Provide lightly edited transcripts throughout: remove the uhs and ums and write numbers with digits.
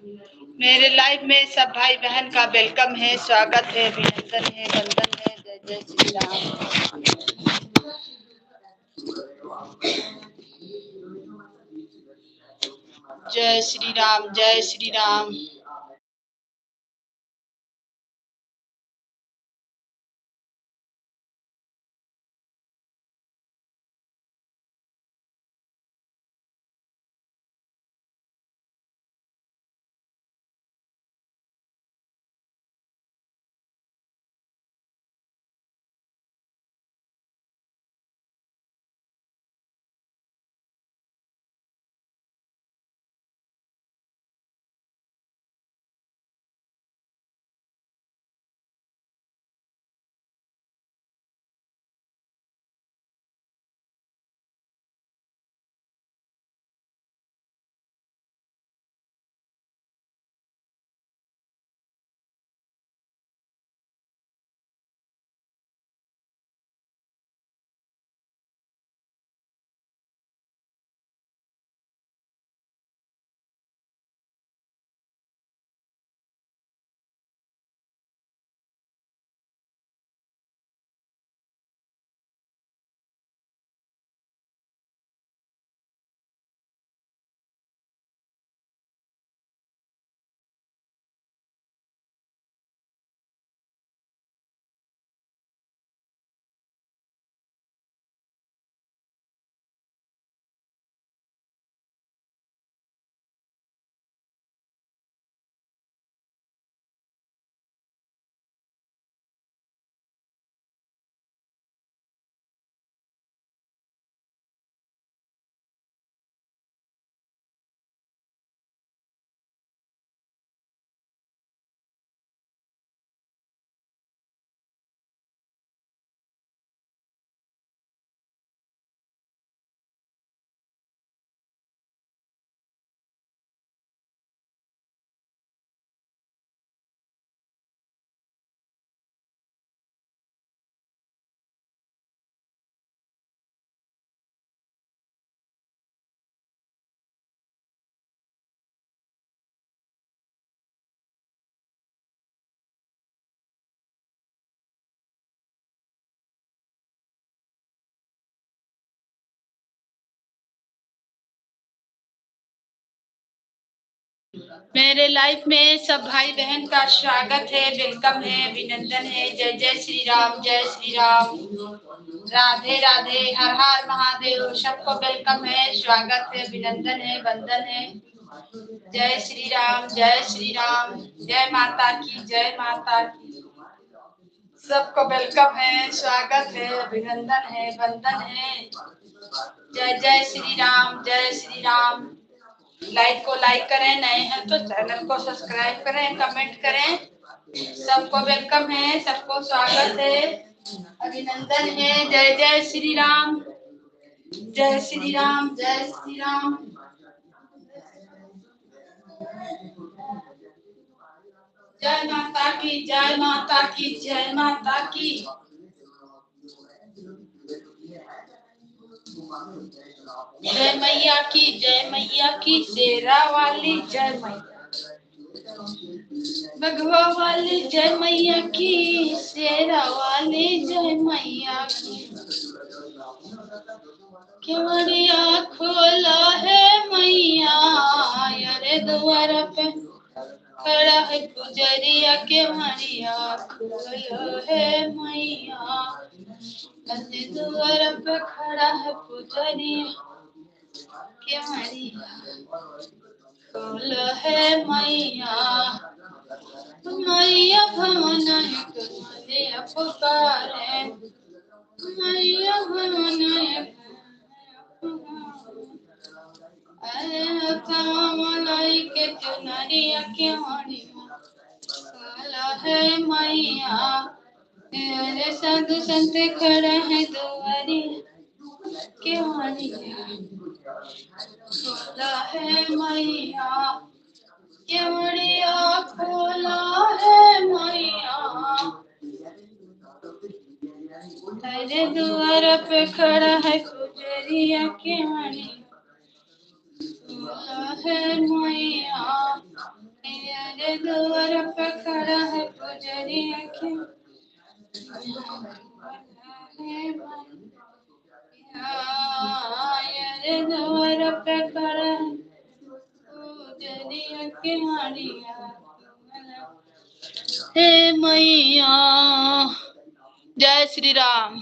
मेरे लाइव में सब भाई बहन का वेलकम है, स्वागत है, अभिनंदन है, वंदन है। जय जय श्री राम। जय श्री राम, जय श्री राम। मेरे लाइफ में सब भाई बहन का स्वागत है, वेलकम है, अभिनंदन है। जय जय श्री राम, जय श्री राम। राधे राधे, हर हर महादेव। सबको वेलकम है, स्वागत है, अभिनंदन है, वंदन है। जय श्री राम, जय श्री राम। जय माता की, जय माता की। सबको वेलकम है, स्वागत है, अभिनंदन है, वंदन है। जय जय श्री राम, जय श्री राम। लाइक को लाइक करें, नए हैं तो चैनल को सब्सक्राइब करें, कमेंट करें। सबको वेलकम है, सबको स्वागत है, अभिनंदन है। जय जय श्री राम, जय श्री राम, जय श्री राम। जय माता की, जय माता की, जय माता की। जय मैया की, जय मैया की। शेरा वाली जय मैया, बघवा वाली जय मैया की। शेरा वाली जय मैया की। केवड़िया खोला है मैया, अरे द्वार पे खड़ा है पुजरिया। केवड़िया खोला है मैया, अरे द्वार पे खड़ा है पुजरिया। केवड़िया खोला है मैया, मैया भवन मैया पुकारे। मैया भवन अरे कमलाई के चुनरिया के मणिया काला है मैया। अरे साधु संत खड़े हैं दुआरी के मणिया काला है मैया। केवड़िया खोला है मैया, तेरे द्वार पे खड़ा है पुजरिया। केवड़िया खोला है मैया, मेरे द्वार पर खड़ा है पुजारी आके मेरे द्वार पे खड़ा है पुजारी आके हारिया हे मैया। जय श्री राम।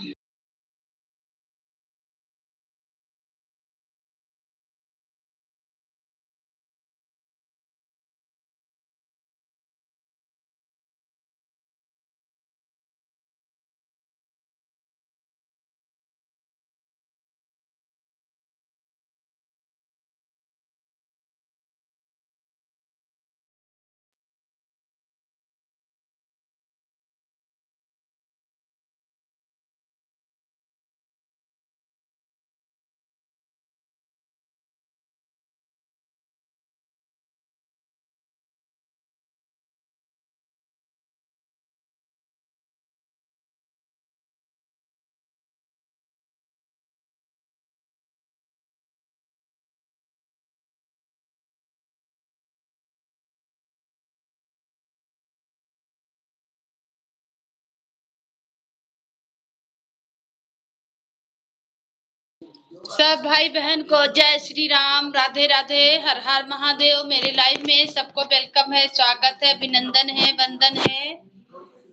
सब भाई बहन को जय श्री राम, राधे राधे, हर हर महादेव। मेरे लाइव में सबको वेलकम है, स्वागत है, अभिनंदन है, वंदन है।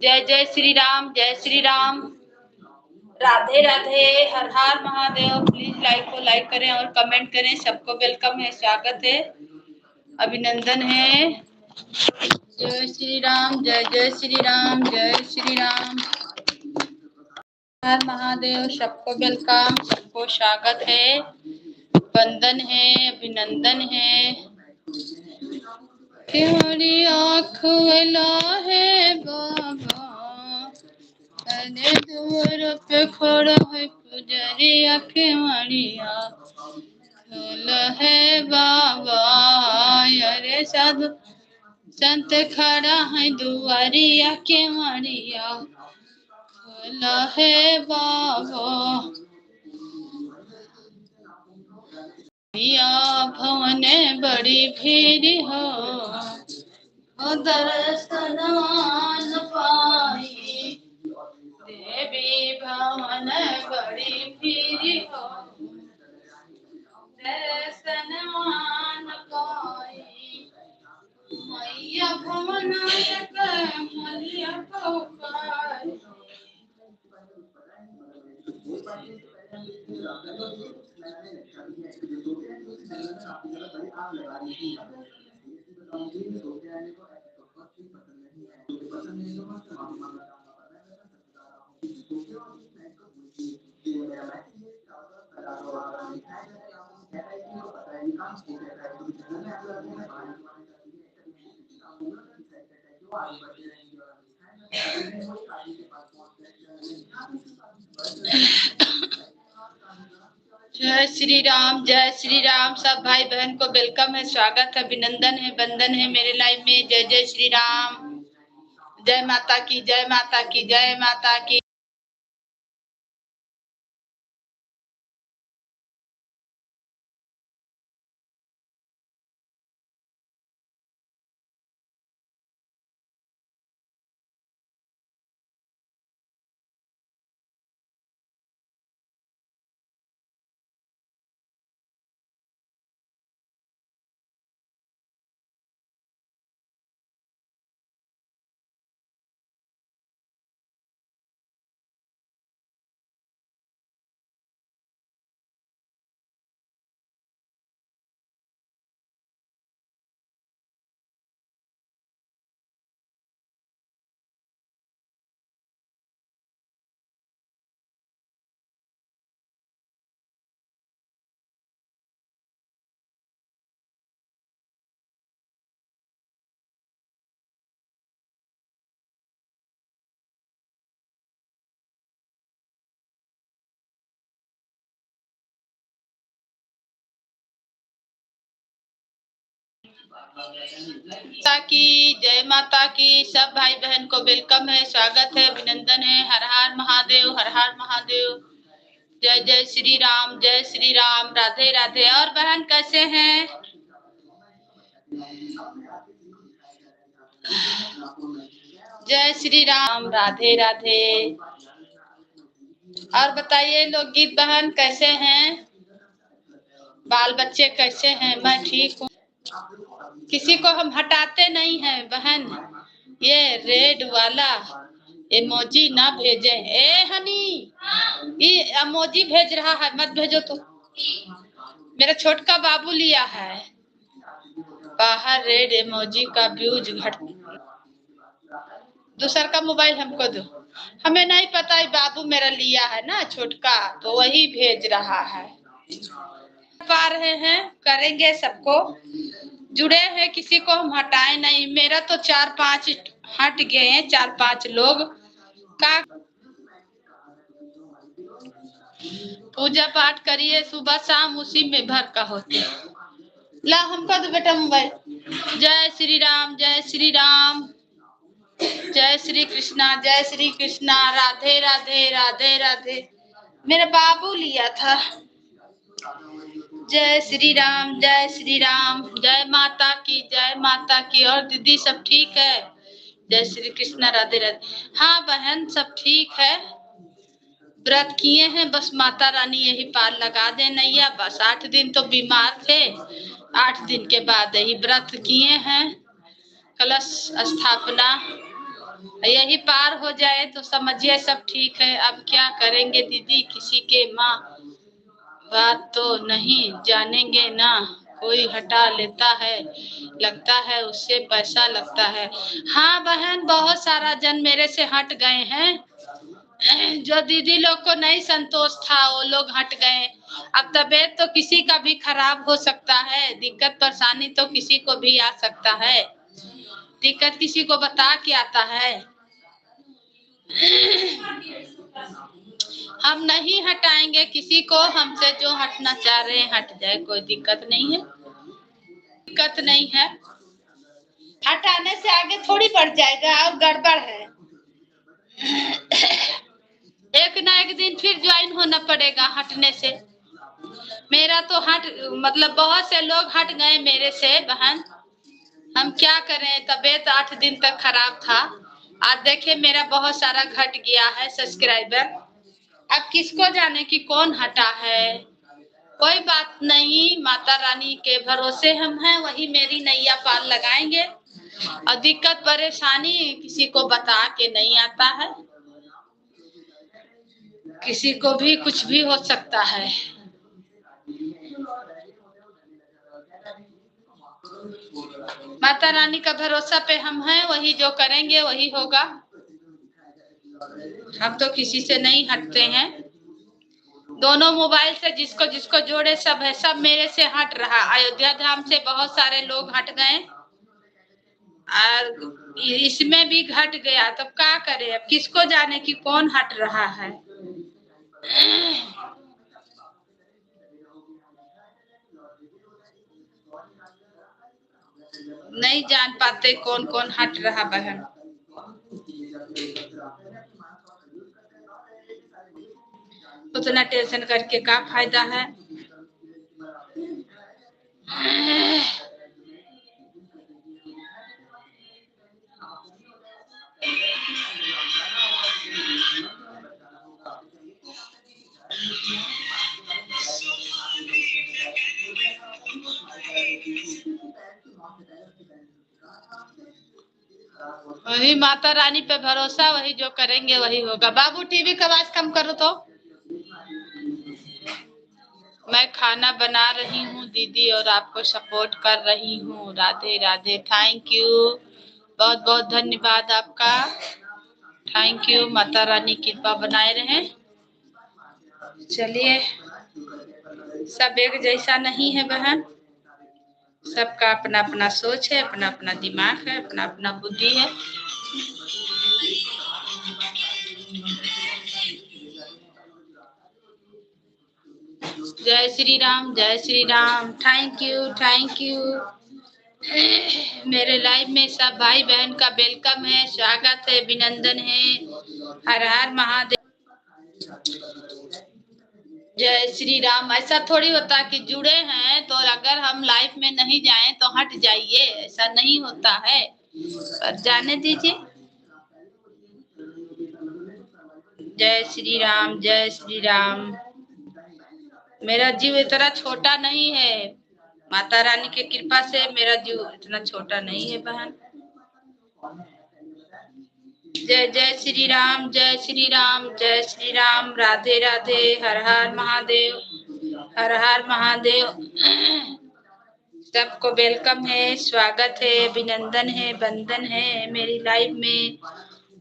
जय जय श्री राम, जय श्री राम, राधे राधे, हर हर महादेव। प्लीज लाइक को लाइक करें और कमेंट करें। सबको वेलकम है, स्वागत है, अभिनंदन है। जय श्री राम, जय जय श्री राम, जय श्री राम, हर महादेव। सबको वेलकम, सबको स्वागत है, वंदन है, अभिनंदन है। तुम्हारी आँख वाला है बाबा, अरे दूर पे खड़ा है पुजारिया के मारिया खोला है बाबा। अरे साधु संत खड़ा है दुआरिया के मारिया खोला है बाबा। या भवन बड़ी भीड़ हो दर्शन मान पाई, देवी भवन बड़ी भीड़ हो दर्शन मान पाई, मैया भवन मलिया को पाई। जय श्री राम, जय श्री राम। सब भाई बहन को वेलकम है, स्वागत है, अभिनंदन है, वंदन है मेरे लाइव में। जय जय श्री राम, जय माता की, जय माता की, जय माता की। माता की, जय माता की। सब भाई बहन को वेलकम है, स्वागत है, अभिनंदन है। हर हर महादेव, हर हर महादेव। जय जय श्री राम, जय श्री राम, राधे राधे। और बहन कैसे हैं? जय श्री राम, राधे राधे। और बताइए लोग गीत बहन कैसे हैं, बाल बच्चे कैसे हैं? मैं ठीक हूँ। किसी को हम हटाते नहीं हैं बहन। ये रेड वाला इमोजी ना भेजे। ए हनी, ये इमोजी भेज रहा है, मत भेजो तो। मेरा छोटका बाबू लिया है बाहर, रेड इमोजी का व्यूज घट। दूसर का मोबाइल हमको दो। हमें नहीं पता है, बाबू मेरा लिया है ना छोटका, तो वही भेज रहा है। पा रहे हैं, करेंगे सबको। जुड़े हैं, किसी को हम हटाए नहीं। मेरा तो 4-5 हट गए हैं, 4-5 लोग का। पूजा पाठ करिए सुबह शाम, उसी में भर का होते। ला हमको दो बेटा मोबाइल। जय श्री राम, जय श्री राम, जय श्री कृष्णा, जय श्री कृष्णा, राधे राधे, राधे राधे। मेरा बाबू लिया था। जय श्री राम, जय श्री राम, जय माता की, जय माता की। और दीदी सब ठीक है? जय श्री कृष्णा, राधे राधे। हाँ बहन सब ठीक है। व्रत किए हैं, बस माता रानी यही पार लगा दे नैया। बस 8 दिन तो बीमार थे, 8 दिन के बाद यही व्रत किए हैं, कलश स्थापना। यही पार हो जाए तो समझिए सब ठीक है। अब क्या करेंगे दीदी, किसी के माँ बात तो नहीं जानेंगे ना। कोई हटा लेता है, लगता है उससे पैसा लगता है। हाँ बहन, बहुत सारा जन मेरे से हट गए हैं। जो दीदी लोग को नहीं संतोष था वो लोग हट गए। अब तबीयत तो किसी का भी खराब हो सकता है, दिक्कत परेशानी तो किसी को भी आ सकता है। दिक्कत किसी को बता के आता है। हम नहीं हटाएंगे किसी को, हमसे जो हटना चाह रहे हैं हट जाए, कोई दिक्कत नहीं है, दिक्कत नहीं है। हटाने से आगे थोड़ी बढ़ जाएगा, और गड़बड़ है। एक ना एक दिन फिर ज्वाइन होना पड़ेगा हटने से। मेरा तो मतलब बहुत से लोग हट गए मेरे से बहन। हम क्या करें, तबीयत 8 दिन तक खराब था। आज देखिए मेरा बहुत सारा घट गया है सब्सक्राइबर। अब किसको जाने कि कौन हटा है। कोई बात नहीं, माता रानी के भरोसे हम हैं, वही मेरी नैया पार लगाएंगे। और दिक्कत परेशानी किसी को बता के नहीं आता है, किसी को भी कुछ भी हो सकता है। माता रानी का भरोसा पे हम हैं, वही जो करेंगे वही होगा। हम तो किसी से नहीं हटते हैं। दोनों मोबाइल से जिसको जिसको जोड़े सब है, सब मेरे से हट रहा। अयोध्या धाम से बहुत सारे लोग हट गए और इसमें भी घट गया। तब क्या करे, अब किसको जाने कि कौन हट रहा है। नहीं जान पाते कौन कौन हट रहा बहन। उतना टेंशन करके क्या फायदा है। वही माता रानी पे भरोसा, वही जो करेंगे वही होगा। बाबू टीवी का आवाज कम करो तो। मैं खाना बना रही हूँ दीदी और आपको सपोर्ट कर रही हूँ। राधे राधे, थैंक यू, बहुत बहुत धन्यवाद आपका, थैंक यू। माता रानी कृपा बनाए रहे। चलिए, सब एक जैसा नहीं है बहन, सबका अपना अपना सोच है, अपना अपना दिमाग है, अपना अपना बुद्धि है। जय श्री राम, जय Shri Ram, thank you, thank you. मेरे लाइव में सब भाई बहन का वेलकम है, स्वागत है, अभिनंदन है। हर हर महादेव, जय श्री राम। ऐसा थोड़ी होता कि जुड़े हैं तो अगर हम लाइफ में नहीं जाएं तो हट जाइए, ऐसा नहीं होता है। पर जाने दीजिए। जय श्री राम, जय श्री राम। मेरा जीव इतना छोटा नहीं है, माता रानी की कृपा से मेरा जीव इतना छोटा नहीं है बहन। जय जय श्री राम, जय श्री राम, जय श्री राम। राधे राधे, हर हर महादेव, हर हर महादेव। सबको वेलकम है, स्वागत है, अभिनंदन है, वंदन है मेरी लाइफ में।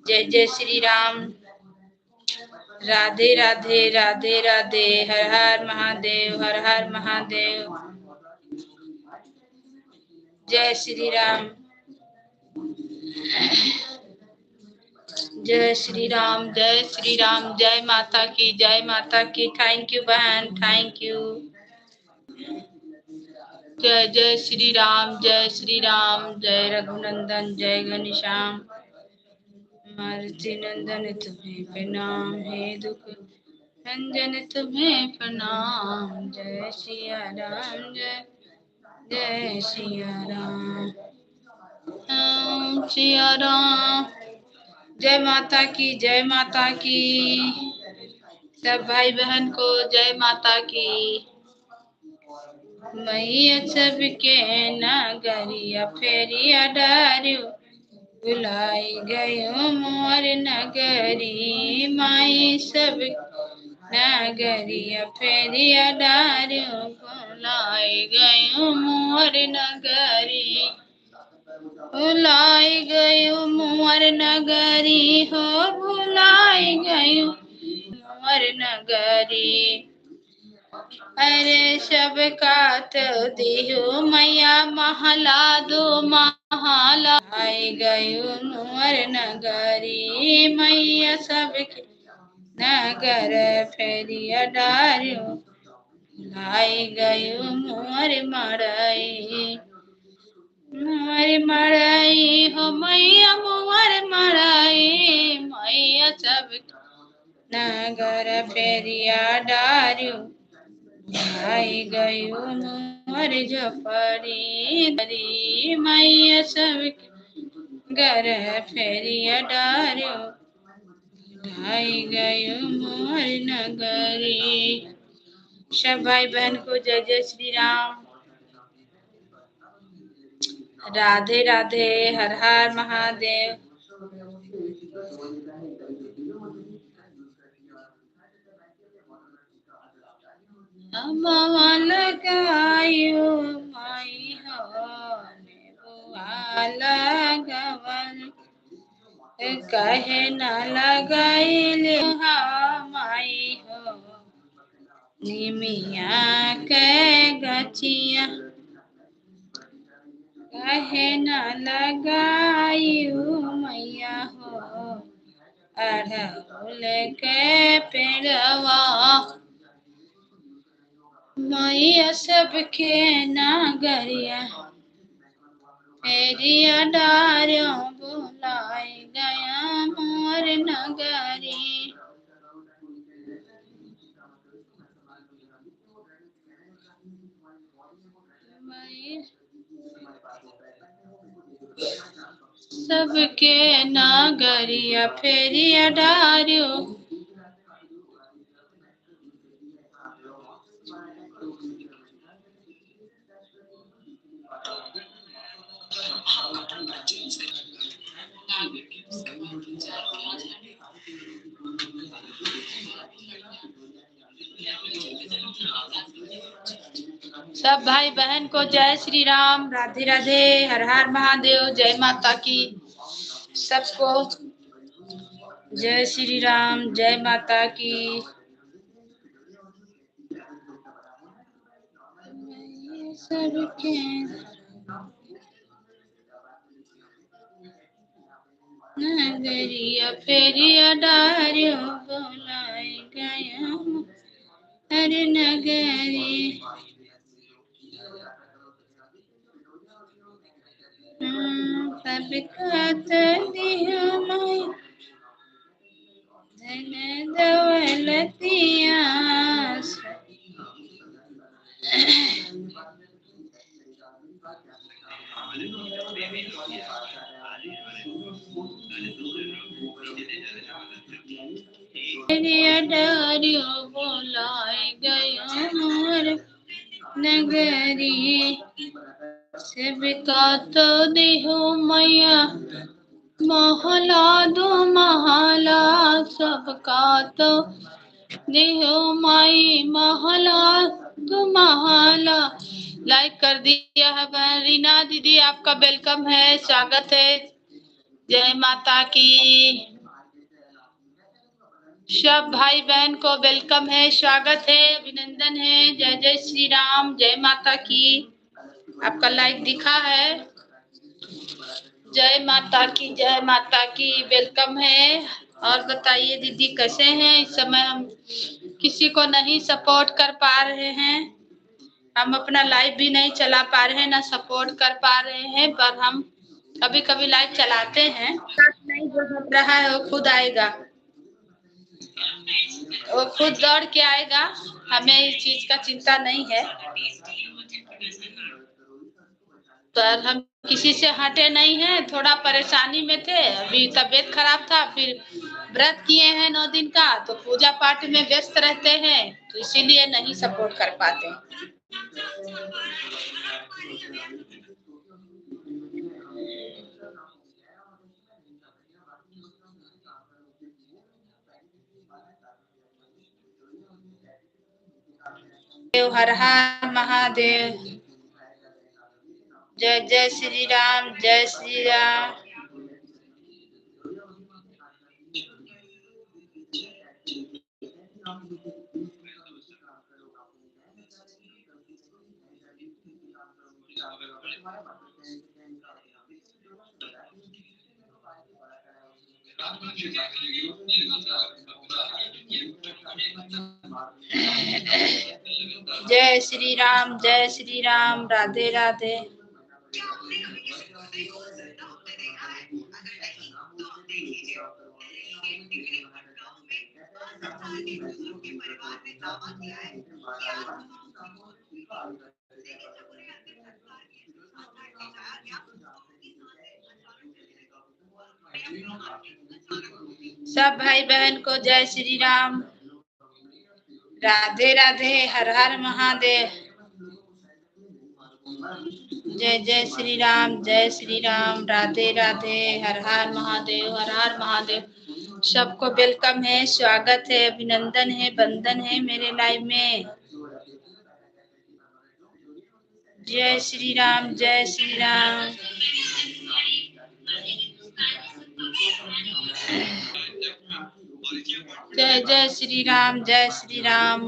जय जय श्री राम। राधे राधे, राधे राधे, हर हर महादेव, हर हर महादेव। जय श्री राम, जय श्री राम, जय श्री राम। जय माता की, जय माता की। थैंक यू बहन, थैंक यू। जय जय श्री राम, जय श्री राम। जय रघुनंदन, जय घनश्याम। मारुति नंदन तुम्हें प्रणाम, हे दुख रंजन तुम्हें प्रणाम। जय सिया राम, जय जय सिया राम, राम सिया राम। जय माता की, जय माता की। सब भाई बहन को जय माता की। मैया सबके नगरिया फेरिया डारियो, बुलाई गयो मोर नगरी। माई सब नगरिया फेरिया डारियो, बुलाई गयो मोर नगरी। भुलाई गयो मोर नगरी हो, भुलाई गयो मोर नगरी। अरे सब कात दियो मैया, महला दो महला। आई गयो मोर नगरी, मैया सबके नगर फेरिया डारियो, लाई गयो मोर मड़ई। मोर मड़ई हो मैया, मोर मड़ई। मैया सब नगर फेरिया डारियो, आई गयो मोर झपड़ी। मैया सब घर फेरिया डारियो, आई गयो मोर नगरी। सब भाई बहन को जय जय श्री राम। राधे राधे, हर हर महादेव। अमवा लगायो माई हो, नेबुआ लगवन कहे न लगाइले माई हो। निमिया के गछिया कहे न लगायू मैया हो। अड़हुल के पेड़वा मैया सबके नगरिया फेरिया डारियो, बुलाई गया मोर नगरी। सबके नगरिया फेरिया डारियो। सब भाई बहन को जय श्री राम, राधे राधे, हर हर महादेव, जय माता की। सबको जय श्री राम, जय माता की। सबके नगरिया फेरिया डारियो, बुलाई गया हर नगरी। सबका दियो माई धन दौलतिया। बोलाए गयो नगरी सेविका तो देहो मैया महला दो महला सबका तो देहो माई महला दो महला। लाइक कर दिया है बहन रीना दीदी, आपका वेलकम है, स्वागत है। जय माता की। सब भाई बहन को वेलकम है, स्वागत है, अभिनंदन है। जय जय श्री राम, जय माता की। आपका लाइक दिखा है। जय माता की, जय माता की, वेलकम है। और बताइए दीदी कैसे हैं? इस समय हम किसी को नहीं सपोर्ट कर पा रहे हैं, हम अपना लाइव भी नहीं चला पा रहे हैं, ना सपोर्ट कर पा रहे हैं, पर हम कभी कभी लाइव चलाते हैं। नहीं जो हो रहा है वो खुद आएगा, वो खुद दौड़ के आएगा, हमें इस चीज का चिंता नहीं है। पर हम किसी से हटे नहीं हैं, थोड़ा परेशानी में थे, अभी तबीयत खराब था, फिर व्रत किए हैं 9 दिन का, तो पूजा पाठ में व्यस्त रहते हैं, तो इसीलिए नहीं सपोर्ट कर पाते। हर हर महादेव। जय जय श्री राम, जय श्री राम। जय श्री राम, जय श्री राम, राधे राधे। सब भाई बहन को जय श्री राम, राधे राधे, हर हर महादेव। जय जय श्री राम, जय श्री राम, राधे राधे, हर हर महादेव, हर हर महादेव। सबको वेलकम है, स्वागत है, अभिनंदन है, बंदन है मेरे लाइव में। जय श्री राम, जय श्री राम। जय जय श्री राम, जय श्री राम,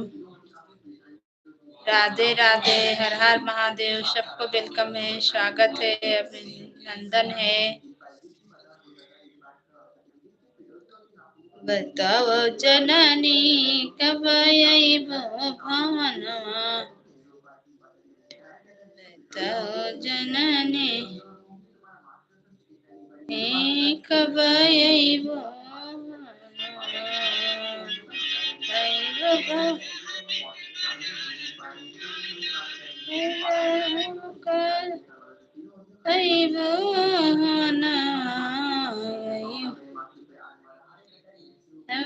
राधे राधे, हर हर महादेव। सबको वेलकम है, स्वागत है, अभिनंदन है। बताओ जननी कब आइबो भवनवा, बताओ जननी कब आइबो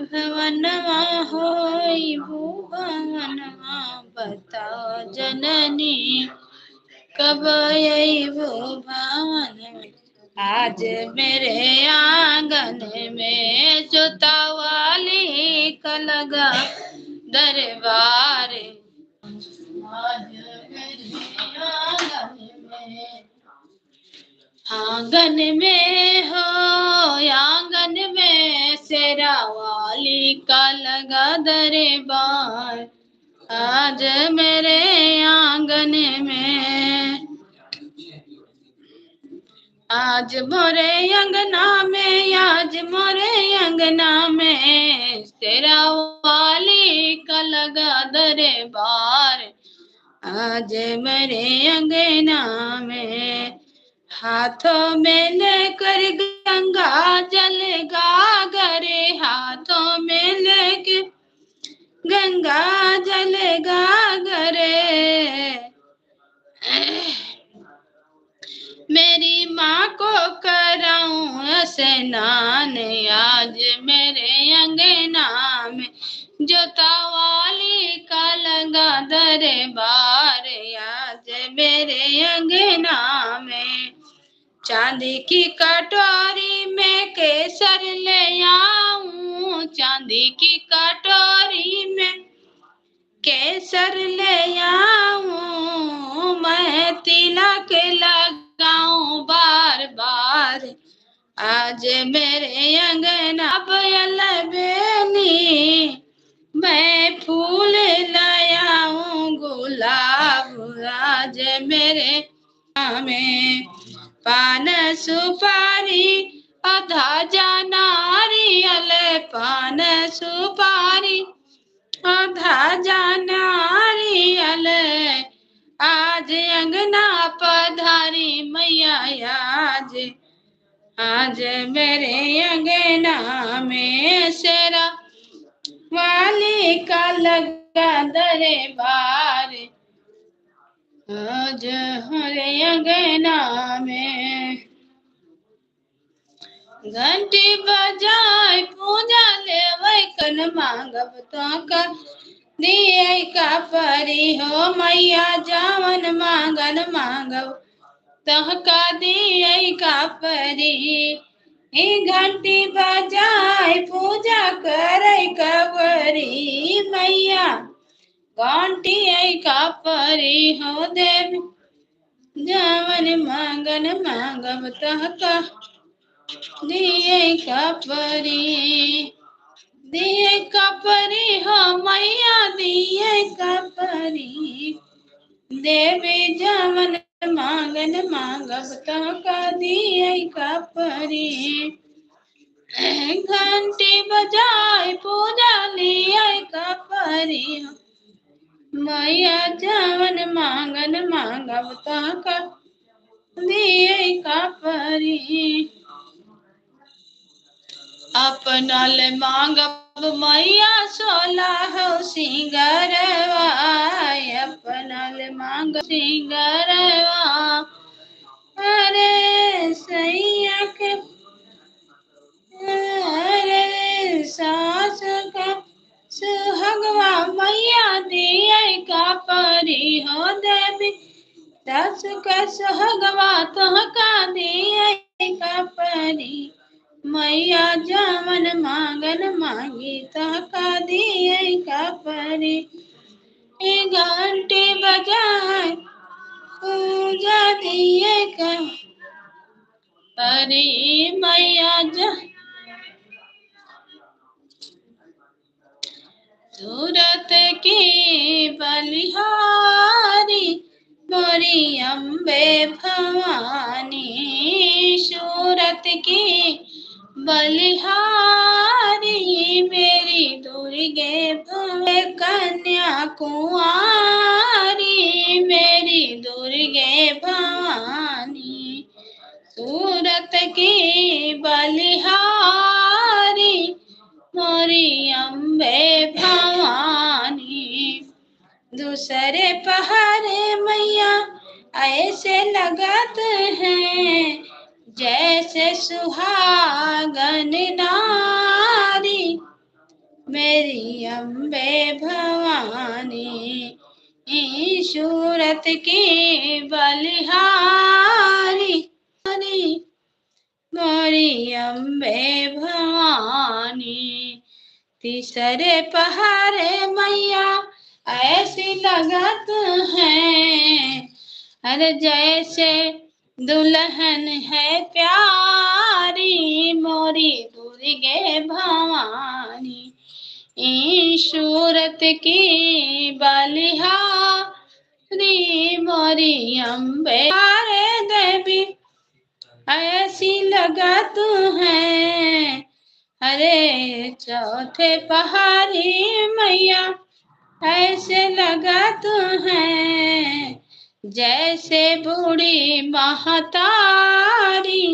भवनवा होई भुवनवा, बताओ जननी कब आइबो भवन। आज मेरे आंगन में जोता वाली का लगा दरबार। आज मेरे आंगन में हो, आंगन में शेरा वाली का लगा दरबार। आज मेरे आंगन में, आज मोरे अंगना में, आज मोरे अंगना में शेरा वाली का लगा दरबार। आज मेरे अंगना में, हाथों में लेकर गंगा जल गागरे, हाथों में लेकर गंगा जल गागरे। मेरी माँ को कराऊं स्नान आज मेरे अंगना में, जोता वाली का लगा दरबार आज मेरे अंगना में। चांदी की कटोरी में केसर ले आऊं, चांदी की कटोरी में केसर ले आऊं, मैं तिलक लगाऊं बार बार आज मेरे अंगना। बयल बेली मैं फूल लायाऊं गुलाब आज मेरे में। पान सुपारी आधा जाना नारियल, पान सुपारी आधा जाना नारियल, आज अंगना पधारी मैया आज मेरे अंगना में। शेरा वाली का लगा दरबार आज हरे अंगना में। घंटी बजाय पूजा लेवै कन मांगब तो का दिए का परी हो मैया, जावन मांगन मांगब तह का दिए का परी। घंटी बजाय पूजा करे कवरी मैया, घंटी का परी हो देवी, जावन मांगन मांगब तह का दिए का परी। दिए का परी हो मैया दिए का परी, देवी जावन मांगन मांगब तह का दिए का परी। घंटी बजाय पूजा लिए का परी हो मैया, जावन मांगन मांगब तह का दिए का परी। अपना ले मांगब मैया 16 सिंगरवा, अपना ले मांग सिंगरवा। अरे सैया के अरे सास का सुहगवा मैया दिए का परी हो देवी, सास का सुहगवा तह का दिए का परी मैया, जावन मांगन मांगी तह का दिए का परी। घंटी बजाए पूजा दिए का परी मैया जा। सूरत की बलिहारी मोरी अम्बे भवानी, सूरत की बलिहारी मेरी दुर्गे भवे कन्या कुंवारी, मेरी दुर्गे भवानी। सूरत की बलिहारी मोरी अम्बे भवानी। दूसरे पहाड़े मैया ऐसे लगत हैं, जैसे सुहागन नारी मेरी अम्बे भवानी। सूरत की बलिहारी मोरी अम्बे भवानी। तीसरे पहाड़े मैया ऐसी लगत हैं, अरे जैसे दुल्हन है प्यारी मोरी दुर्गे भवानी। सूरत की बलिहारी मोरी अम्बे देवी ऐसी लगत हैं, अरे चौथे पहाड़ी मैया ऐसे लगत हैं, जैसे बूढ़ी महतारी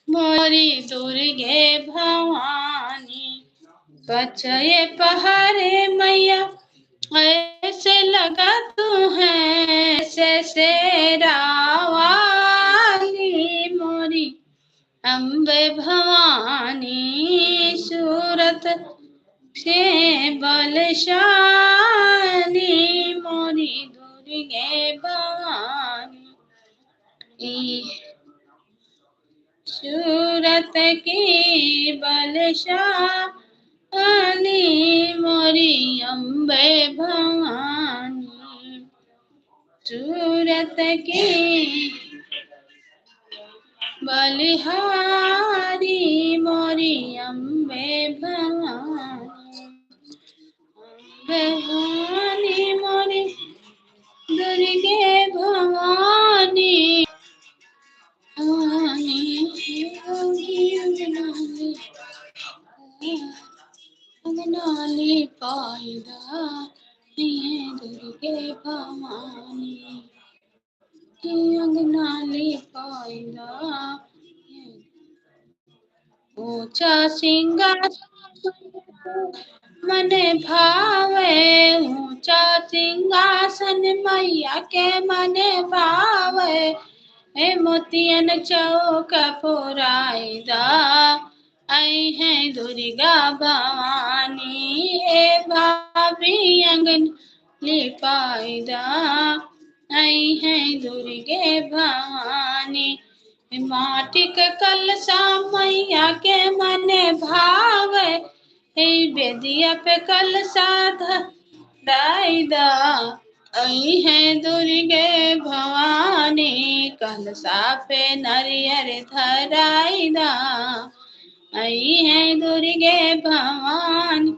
मोरी दुर्गे भवानी। पछये पहाड़े मैया ऐसे लगत हैं, ऐसे शेरा वाली मोरी अम्बे भवानी सूरत से बलशाली मोरी दुर्गे भवानी सूरत की बलशाली मोरी अम्बे भवानी सूरत की बलिहारी मोरी अम्बे भवानी भवानी मोरी दुर्गे भवानी अंगनाली पायदा दुर्गे भवानी अंगनाली पायदा ऊंचा सिंहासन मन भावे ऊंचा सिंहासन मैया के मन भावे हे मोतियन चौक पुराइदा आई है दुर्गा भवानी हे भाभी अंगन लिपाइदा आई है दुर्गे भवानी माटिक कलसा मैया के मन भावे हे बेदिया पे कलसा धराइदा आई है दुर्गे भवानी कलसा पे नरियर धराइदा आई है दुर्गे भवानी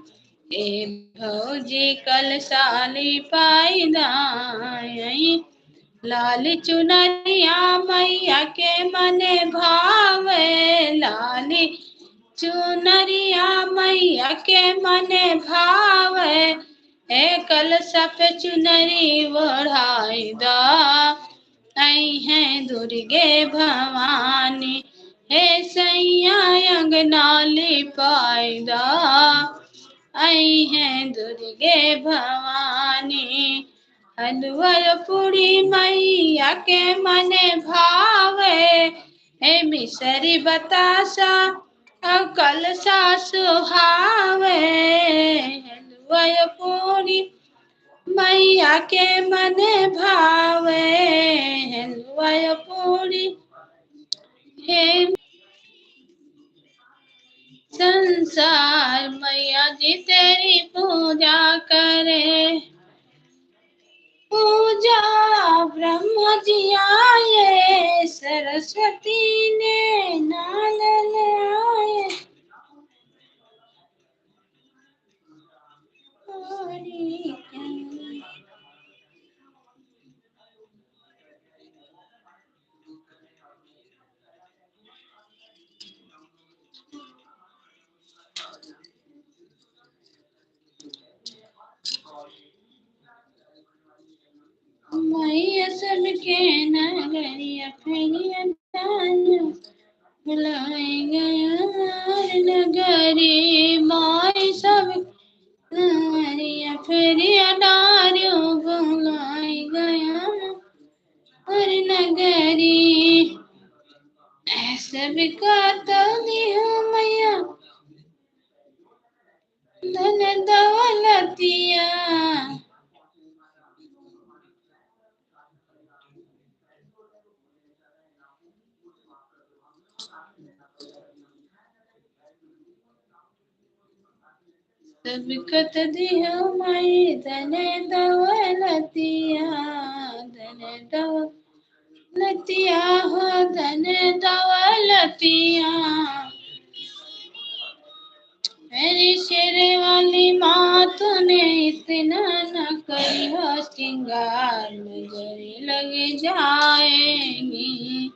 ए भौजी कलसाली पाइदा आई लाल चुनरिया मैया के मन भावे लाली चुनरिया मैया के मन भावे हे कलसा पे चुनरी ओढ़ाइदा आई है दुर्गे भवानी हे सैया अंगनाली पाइदा आई है दुर्गे भवानी हलवा पूरी मैया के मन भावे हे मिसरी बतासा कलसा सुहावे हलवा पूरी मैया के मन भावे हलवा पूरी हे संसार मैया जी तेरी पूजा करे पूजा ब्रह्मा जी आए सरस्वती ने नाल आए मैया सबके नगरिया फेरिया बुलाए गया नगरी माई सब नगरिया फेरिया डारियों बुलाए गया और नगरी सबका तो दियो मैया धन दौलतिया सबकत दियो माई धन दौलतिया लतिया हो धन दौलतिया मेरी शेरे वाली माँ तूने इतना न करी हो श्रृंगार नजर लग जाएगी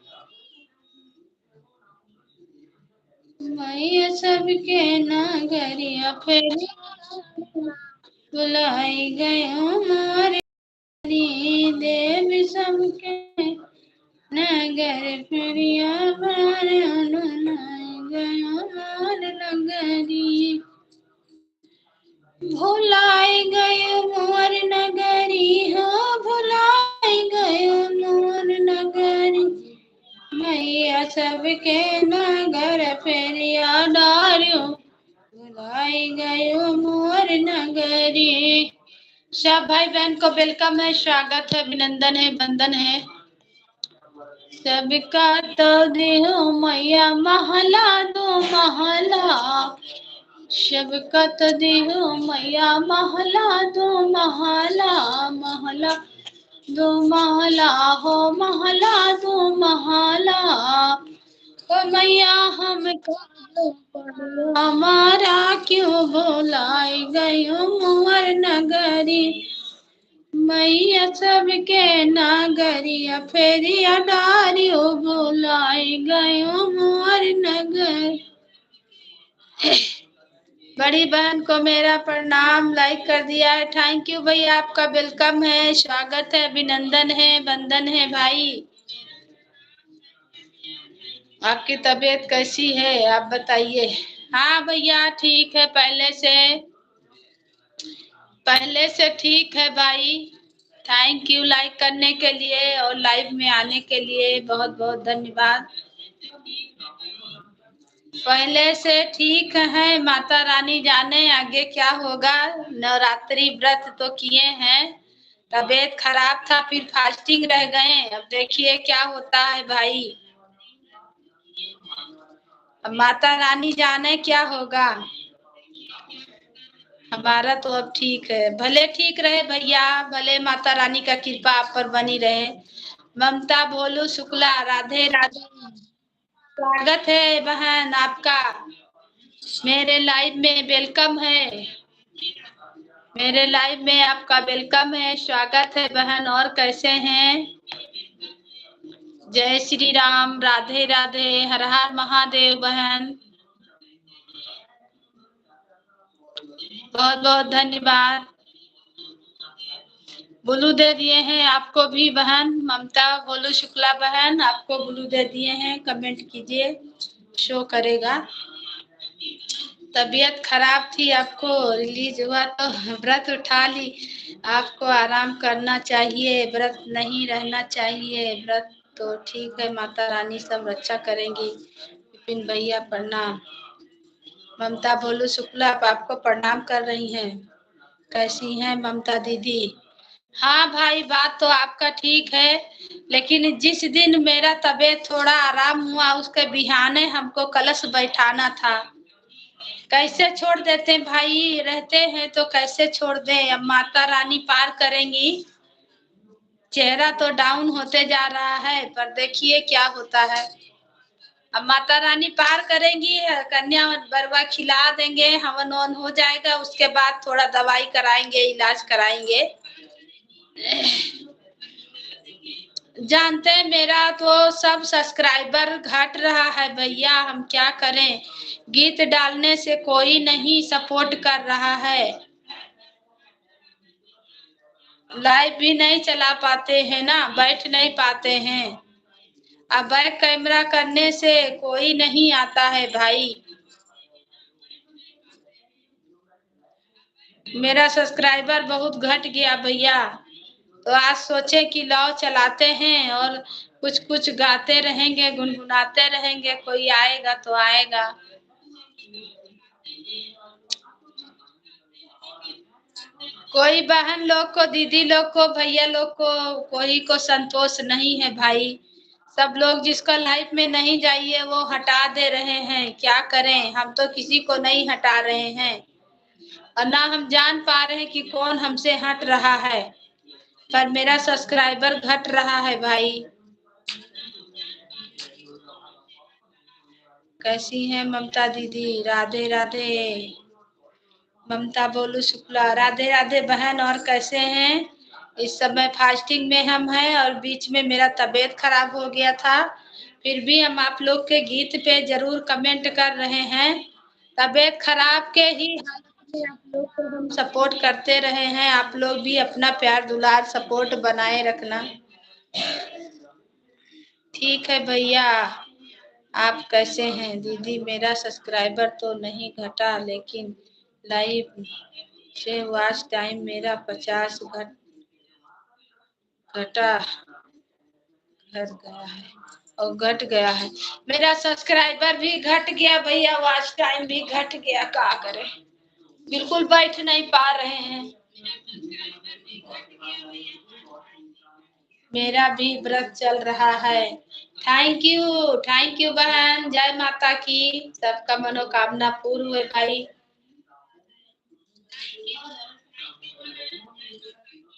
मैया सबके नगरिया फिर बुलाई गए मारे देव सबके नगर फिरिया मारे गया मार नगरी भुलाई गए मोर नगरी हो भुलाई गए मोर नगरी मैया सबके नगर फेरिया डारियो बुलाई गयो मोर नगरी। सब भाई बहन को वेलकम है, स्वागत है, अभिनंदन है, वंदन है। सबका तो देहो मैया महला दो महला, सबका तो देहो मैया महला दो महला, महला दो महला हो महला दो महला। ओ मैया हमको हमारा क्यों बुलाई गयो मोर नगरी। मैया सबके नागरिया फेरिया डारियो बुलाई गयो मोर नगर। बड़ी बहन को मेरा प्रणाम, लाइक कर दिया है, थैंक यू भैया, आपका वेलकम है, स्वागत है, अभिनंदन है, वंदन है भाई। आपकी तबीयत कैसी है आप बताइए। हाँ भैया ठीक है, पहले से ठीक है भाई। थैंक यू लाइक करने के लिए और लाइव में आने के लिए बहुत बहुत धन्यवाद। पहले से ठीक है, माता रानी जाने आगे क्या होगा। नवरात्रि व्रत तो किए हैं, तबीयत खराब था फिर फास्टिंग रह गए, अब देखिए क्या होता है भाई। अब माता रानी जाने क्या होगा। हमारा तो अब ठीक है, भले ठीक रहे भैया, भले माता रानी का कृपा आप पर बनी रहे। ममता भोलू शुक्ला, राधे राधे, स्वागत है बहन आपका, मेरे लाइव में वेलकम है, मेरे लाइव में आपका वेलकम है, स्वागत है बहन। और कैसे हैं? जय श्री राम, राधे राधे, हर हर महादेव बहन, बहुत बहुत धन्यवाद। ब्लू दे दिए हैं आपको भी बहन, ममता बोलू शुक्ला बहन, आपको ब्लू दे दिए हैं, कमेंट कीजिए, शो करेगा। तबीयत खराब थी, आपको रिलीज हुआ तो व्रत उठा ली। आपको आराम करना चाहिए, व्रत नहीं रहना चाहिए। व्रत तो ठीक है, माता रानी सब रक्षा करेंगी। विपिन भैया प्रणाम। ममता बोलू शुक्ला आपको प्रणाम कर रही हैं। कैसी हैं ममता दीदी? हाँ भाई, बात तो आपका ठीक है, लेकिन जिस दिन मेरा तबीयत थोड़ा आराम हुआ उसके बिहाने हमको कलश बैठाना था। कैसे छोड़ देते भाई, रहते हैं तो कैसे छोड़ दें। अब माता रानी पार करेंगी। चेहरा तो डाउन होते जा रहा है, पर देखिए क्या होता है। अब माता रानी पार करेंगी, कन्या बरवा खिला देंगे, हवन वन हो जाएगा, उसके बाद थोड़ा दवाई कराएंगे, इलाज कराएंगे। जानते हैं मेरा तो सब सब्सक्राइबर घट रहा है भैया, हम क्या करें। गीत डालने से कोई नहीं सपोर्ट कर रहा है, लाइव भी नहीं चला पाते हैं ना, बैठ नहीं पाते हैं। अब बैक कैमरा करने से कोई नहीं आता है भाई। मेरा सब्सक्राइबर बहुत घट गया भैया, तो आज सोचे कि लाओ चलाते हैं और कुछ कुछ गाते रहेंगे, गुनगुनाते रहेंगे, कोई आएगा तो आएगा। कोई बहन लोग को, दीदी लोग को, भैया लोग को, कोई को संतोष नहीं है भाई। सब लोग जिसका लाइफ में नहीं जाइए वो हटा दे रहे हैं, क्या करें। हम तो किसी को नहीं हटा रहे हैं और ना हम जान पा रहे हैं कि कौन हमसे हट रहा है, पर मेरा सब्सक्राइबर घट रहा है भाई। कैसी हैं ममता दीदी? राधे राधे। ममता बोलू शुक्ला, राधे राधे बहन। और कैसे हैं? इस समय फास्टिंग में हम हैं और बीच में मेरा तबीयत खराब हो गया था, फिर भी हम आप लोग के गीत पे जरूर कमेंट कर रहे हैं। तबीयत खराब के ही हालत में आप लोग को हम सपोर्ट करते रहे हैं। आप लोग भी अपना प्यार दुलार सपोर्ट बनाए रखना। ठीक है भैया। आप कैसे हैं दीदी? मेरा सब्सक्राइबर तो नहीं घटा, लेकिन लाइव से वॉच टाइम मेरा 50 घटा कर गया है। और घट गया है। मेरा सब्सक्राइबर भी घट गया भैया, वॉच टाइम भी घट गया, क्या करें, बिल्कुल बैठ नहीं पा रहे हैं। मेरा भी व्रत चल रहा है। थैंक यू बहन, जय माता की, सबका मनोकामना पूर्ण हुए भाई।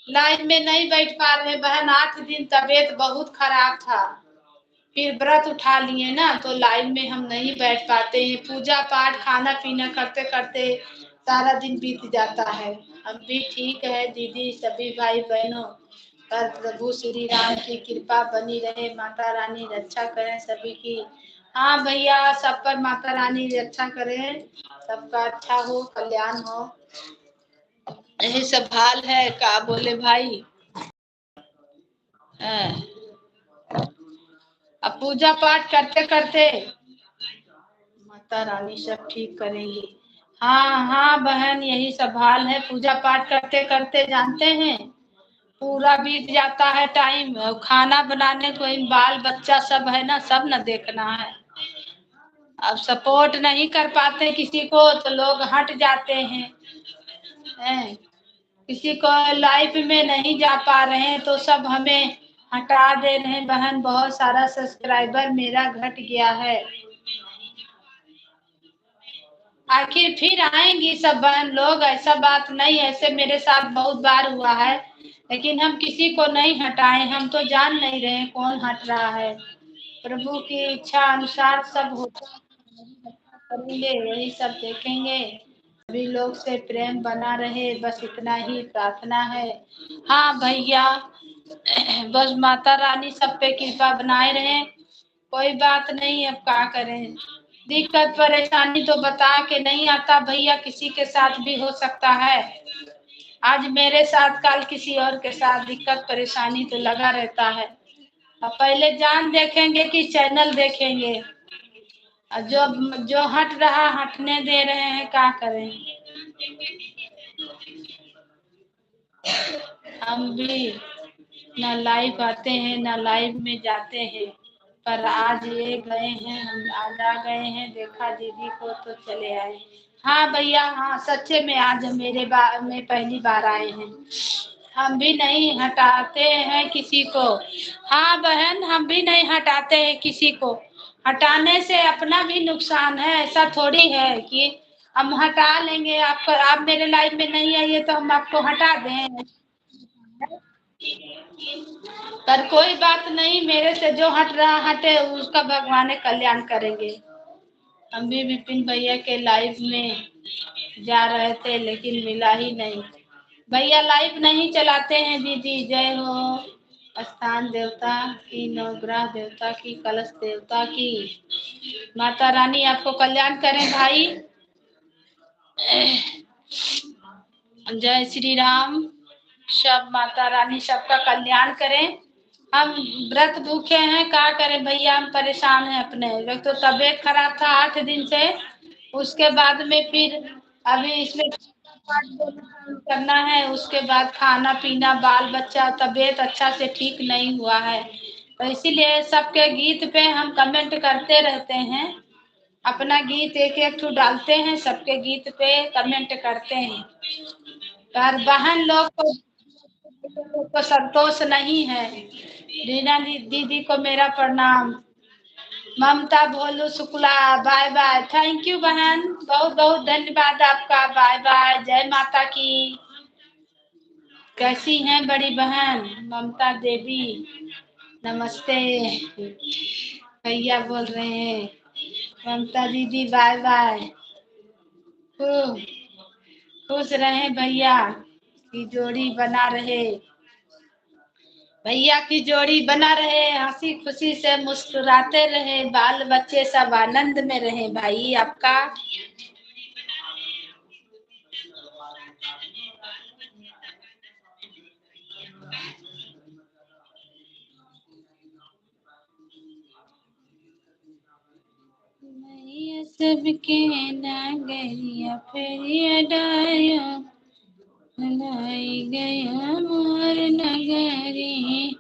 लाइव में नहीं बैठ पा रहे बहन, 8 दिन तबीयत बहुत खराब था, फिर व्रत उठा लिए ना, तो लाइव में हम नहीं बैठ पाते हैं। पूजा पाठ खाना पीना करते करते सारा दिन बीत जाता है। अब भी ठीक है दीदी, सभी भाई बहनों पर प्रभु श्री राम की कृपा बनी रहे, माता रानी रक्षा करें सभी की। हाँ भैया, सब पर माता रानी रक्षा करें, सबका अच्छा हो, कल्याण हो, यही सब हाल है, क्या बोले भाई। अब पूजा पाठ करते करते माता रानी सब ठीक करेंगी। हाँ हाँ बहन, यही सब हाल है, पूजा पाठ करते करते जानते हैं पूरा बीत जाता है टाइम। खाना बनाने को बाल बच्चा सब है ना, सब न देखना है। अब सपोर्ट नहीं कर पाते किसी को तो लोग हट जाते हैं। किसी को लाइफ में नहीं जा पा रहे हैं तो सब हमें हटा दे रहे हैं बहन। बहुत सारा सब्सक्राइबर मेरा घट गया है, आखिर फिर आएंगी सब बहन लोग, ऐसा बात नहीं, ऐसे मेरे साथ बहुत बार हुआ है, लेकिन हम किसी को नहीं हटाए, हम तो जान नहीं रहे कौन हट रहा है। प्रभु की इच्छा अनुसार सब होता करेंगे, यही सब देखेंगे। सभी लोग से प्रेम बना रहे, बस इतना ही प्रार्थना है। हाँ भैया, बस माता रानी सब पे कृपा बनाए रहे, कोई बात नहीं। अब क्या करें, दिक्कत परेशानी तो बता के नहीं आता भैया, किसी के साथ भी हो सकता है। आज मेरे साथ, कल किसी और के साथ दिक्कत परेशानी तो लगा रहता है। अब पहले जान देखेंगे कि चैनल देखेंगे, जो जो हट रहा हटने दे रहे हैं, क्या करें। हम भी न लाइव आते हैं न लाइव में जाते हैं, पर आज ये गए हैं, हम आज आ गए हैं, देखा दीदी को तो चले आए। हाँ भैया, हाँ सच्चे में आज मेरे में पहली बार आए हैं। हम भी नहीं हटाते हैं किसी को। हाँ बहन, हम भी नहीं हटाते हैं किसी को, हटाने से अपना भी नुकसान है। ऐसा थोड़ी है कि हम हटा लेंगे आपको, आप मेरे लाइफ में नहीं आइए तो हम आपको हटा दें, पर कोई बात नहीं, मेरे से जो हट रहा हटे, उसका भगवान कल्याण करेंगे। हम भी विपिन भैया के लाइव में जा रहे थे लेकिन मिला ही नहीं। भैया लाइव नहीं चलाते हैं दीदी, जय हो स्थान देवता की, नवग्रह देवता की, कलश देवता की, माता रानी आपको कल्याण करें भाई। जय श्री राम, सब माता रानी सबका कल्याण करें। हम व्रत भूखे हैं, क्या करें भैया, हम परेशान हैं अपने, एक तो तबीयत खराब था 8 दिन से, उसके बाद में फिर अभी इसमें करना है, उसके बाद खाना पीना, बाल बच्चा, तबीयत अच्छा से ठीक नहीं हुआ है, तो इसीलिए सबके गीत पे हम कमेंट करते रहते हैं, अपना गीत एक एक ठू डालते हैं, सबके गीत पे कमेंट करते हैं, पर बहन लोग को संतोष नहीं है। रीना दीदी को मेरा प्रणाम। Mamta Bholu Shukla, bye bye, thank you बहन, बहुत बहुत धन्यवाद आपका, बाय बाय, जय माता की। कैसी हैं बड़ी बहन ममता देवी, नमस्ते। भैया बोल रहे हैं ममता दीदी बाय बाय, खुश रहे भैया की जोड़ी बना रहे, भैया की जोड़ी बना रहे, हंसी खुशी से मुस्कुराते रहे, बाल बच्चे सब आनंद में रहे भाई आपका। सबके नगरिया फेरिया डाया, लाई गया मोर नगरी,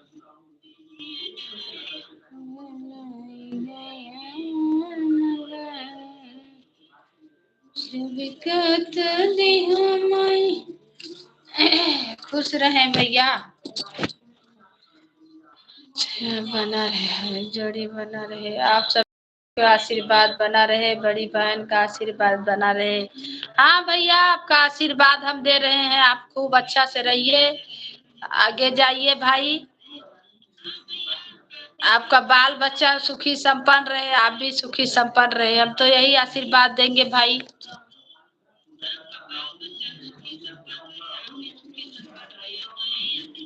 विकत दिहमाई। खुश रहे भैया, बना रहे, जोड़ी बना रहे, आप सब का आशीर्वाद बना रहे, बड़ी बहन का आशीर्वाद बना रहे। हाँ भैया, आपका आशीर्वाद हम दे रहे हैं, आप खूब अच्छा से रहिए, आगे जाइए भाई, आपका बाल बच्चा सुखी संपन्न रहे, आप भी सुखी संपन्न रहे, हम तो यही आशीर्वाद देंगे भाई।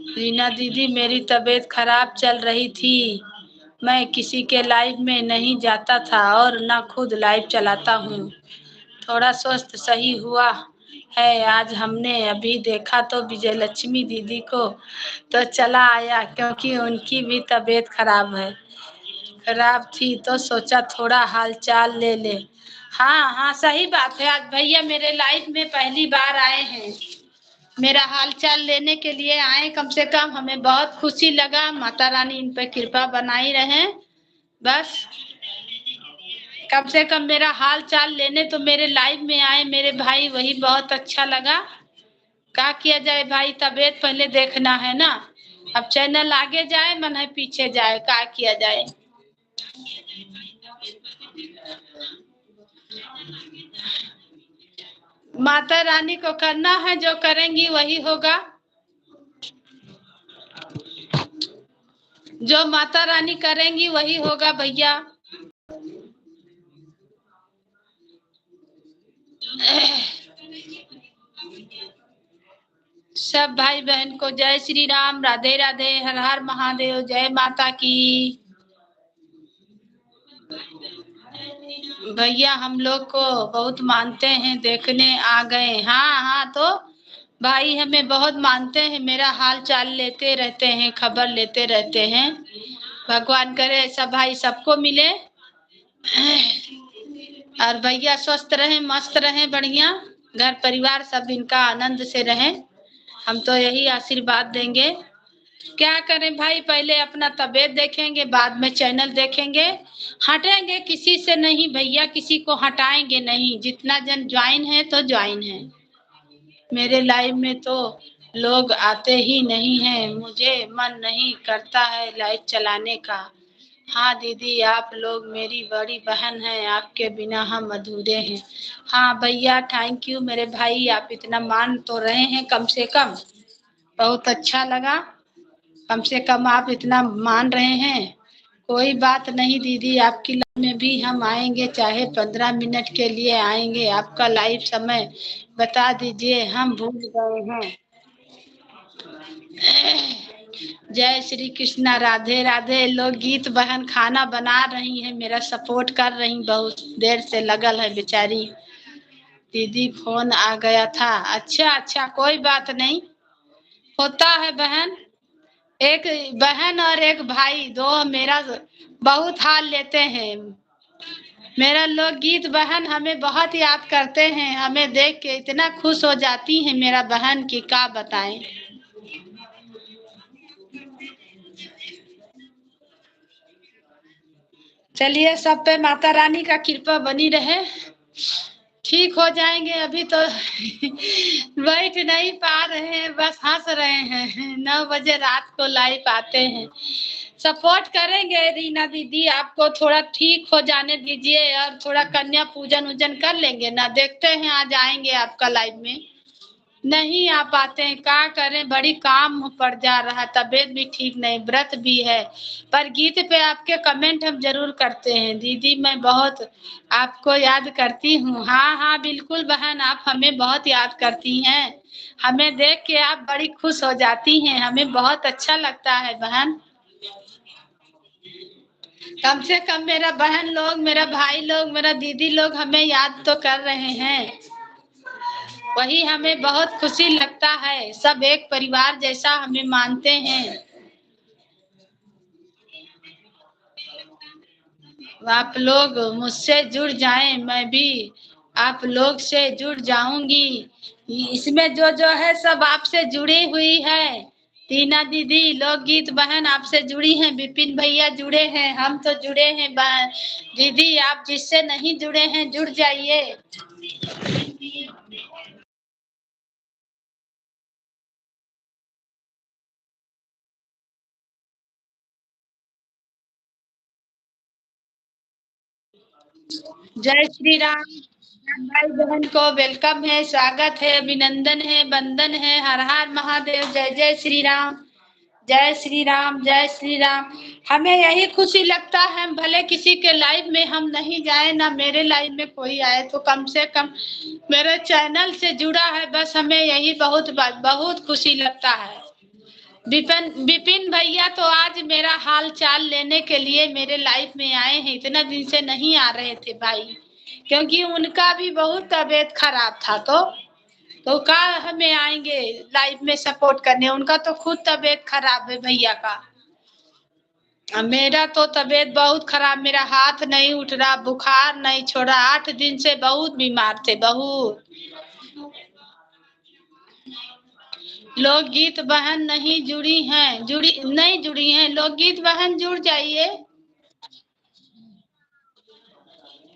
रीना दीदी, मेरी तबीयत खराब चल रही थी, मैं किसी के लाइव में नहीं जाता था और न खुद लाइव चलाता हूँ, थोड़ा स्वस्थ सही हुआ है। आज हमने अभी देखा तो विजय लक्ष्मी दीदी को तो चला आया, क्योंकि उनकी भी तबीयत खराब थी, तो सोचा थोड़ा हालचाल ले ले। हाँ हाँ, सही बात है, आज भैया मेरे लाइफ में पहली बार आए हैं, मेरा हालचाल लेने के लिए आए, कम से कम हमें बहुत खुशी लगा। माता रानी इन पे कृपा बनाई रहे, बस कम से कम मेरा हाल चाल लेने तो मेरे लाइव में आए मेरे भाई, वही बहुत अच्छा लगा। क्या किया जाए भाई, तबीयत पहले देखना है ना, अब चैनल आगे जाए मन है पीछे जाए, क्या किया जाए। माता रानी को करना है, जो करेंगी वही होगा, जो माता रानी करेंगी वही होगा भैया। सब भाई बहन को जय श्री राम, राधे राधे, हर हर महादेव, जय माता की। भैया हम लोग को बहुत मानते हैं, देखने आ गए। हाँ हाँ, तो भाई हमें बहुत मानते हैं, मेरा हाल चाल लेते रहते हैं, खबर लेते रहते हैं, भगवान करे ऐसा भाई सबको मिले और भैया स्वस्थ रहे, मस्त रहे, बढ़िया घर परिवार सब इनका आनंद से रहे, हम तो यही आशीर्वाद देंगे। क्या करें भाई, पहले अपना तबीयत देखेंगे, बाद में चैनल देखेंगे, हटेंगे किसी से नहीं भैया, किसी को हटाएंगे नहीं, जितना जन ज्वाइन है तो ज्वाइन है, मेरे लाइव में तो लोग आते ही नहीं हैं, मुझे मन नहीं करता है लाइव चलाने का। हाँ दीदी, आप लोग मेरी बड़ी बहन हैं, आपके बिना हम अधूरे हैं। हाँ भैया, थैंक यू मेरे भाई, आप इतना मान तो रहे हैं कम से कम, बहुत अच्छा लगा, कम से कम आप इतना मान रहे हैं। कोई बात नहीं दीदी, आपकी लाइव में भी हम आएंगे, चाहे 15 मिनट के लिए आएंगे, आपका लाइव समय बता दीजिए, हम भूल गए हैं। जय श्री कृष्णा, राधे राधे। लोग गीत बहन खाना बना रही है, मेरा सपोर्ट कर रही, बहुत देर से लगल है बेचारी। दीदी फोन आ गया था, अच्छा अच्छा, कोई बात नहीं, होता है बहन, एक बहन और एक भाई, दो मेरा बहुत हाल लेते हैं, मेरा लोग गीत बहन हमें बहुत याद करते हैं, हमें देख के इतना खुश हो जाती है मेरा बहन की क्या बताएं। चलिए, सब पे माता रानी का कृपा बनी रहे, ठीक हो जाएंगे। अभी तो बैठ नहीं पा रहे हैं, बस हंस रहे हैं, 9 बजे रात को लाइव आते हैं, सपोर्ट करेंगे रीना दीदी, आपको थोड़ा ठीक हो जाने दीजिए और थोड़ा कन्या पूजन उजन कर लेंगे ना, देखते हैं आज आएंगे आपका लाइव में, नहीं आ पाते हैं, क्या करें, बड़ी काम पड़ जा रहा, तबीयत भी ठीक नहीं, व्रत भी है, पर गीत पे आपके कमेंट हम जरूर करते हैं दीदी, मैं बहुत आपको याद करती हूँ। हाँ हाँ बिल्कुल बहन, आप हमें बहुत याद करती हैं, हमें देख के आप बड़ी खुश हो जाती हैं, हमें बहुत अच्छा लगता है बहन, कम से कम मेरा बहन लोग, मेरा भाई लोग, मेरा दीदी लोग हमें याद तो कर रहे हैं, वही हमें बहुत खुशी लगता है, सब एक परिवार जैसा हमें मानते हैं। आप लोग मुझसे जुड़ जाएं, मैं भी आप लोग से जुड़ जाऊंगी, इसमें जो जो है सब आपसे जुड़ी हुई है, टीना दीदी, लोकगीत बहन आपसे जुड़ी हैं, विपिन भैया जुड़े हैं, हम तो जुड़े हैं दीदी, आप जिससे नहीं जुड़े हैं जुड़ जाइए। जय श्री राम। भाई बहन को वेलकम है, स्वागत है, अभिनंदन है, वंदन है। हर हर महादेव। जय जय श्री राम। जय श्री राम। जय श्री राम। हमें यही खुशी लगता है, भले किसी के लाइव में हम नहीं जाए, ना मेरे लाइव में कोई आए, तो कम से कम मेरे चैनल से जुड़ा है, बस हमें यही बहुत बहुत खुशी लगता है। विपिन भैया तो आज मेरा हाल चाल लेने के लिए मेरे लाइफ में आए हैं। इतना दिन से नहीं आ रहे थे भाई, क्योंकि उनका भी बहुत तबीयत खराब था। तो का हमें आएंगे लाइफ में सपोर्ट करने? उनका तो खुद तबीयत खराब है भैया का। मेरा तो तबीयत बहुत खराब, मेरा हाथ नहीं उठ रहा, बुखार नहीं छोड़ा, 8 दिन से बहुत बीमार थे, बहुत। लोकगीत बहन नहीं जुड़ी हैं, नहीं जुड़ी हैं। लोकगीत बहन जुड़ जाइए,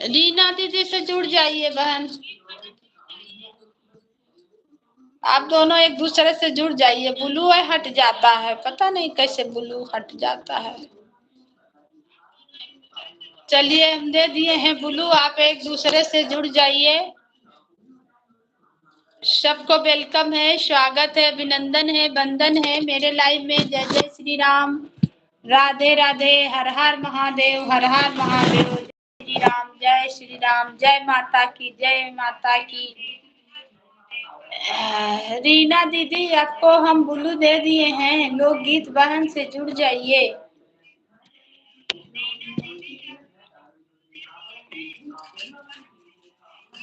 रीना दीदी से जुड़ जाइए बहन। आप दोनों एक दूसरे से जुड़ जाइए। ब्लू है हट जाता है, पता नहीं कैसे ब्लू हट जाता है। चलिए हम दे दिए हैं ब्लू, आप एक दूसरे से जुड़ जाइए। सबको वेलकम है, स्वागत है, अभिनंदन है, वंदन है मेरे लाइव में। जय जय श्री राम। राधे राधे। हर हर महादेव। हर हर महादेव। जय श्री राम। जय श्री राम। जय माता की। जय माता की। रीना दीदी आपको हम ब्लू दे दिए हैं, लोकगीत बहन से जुड़ जाइए।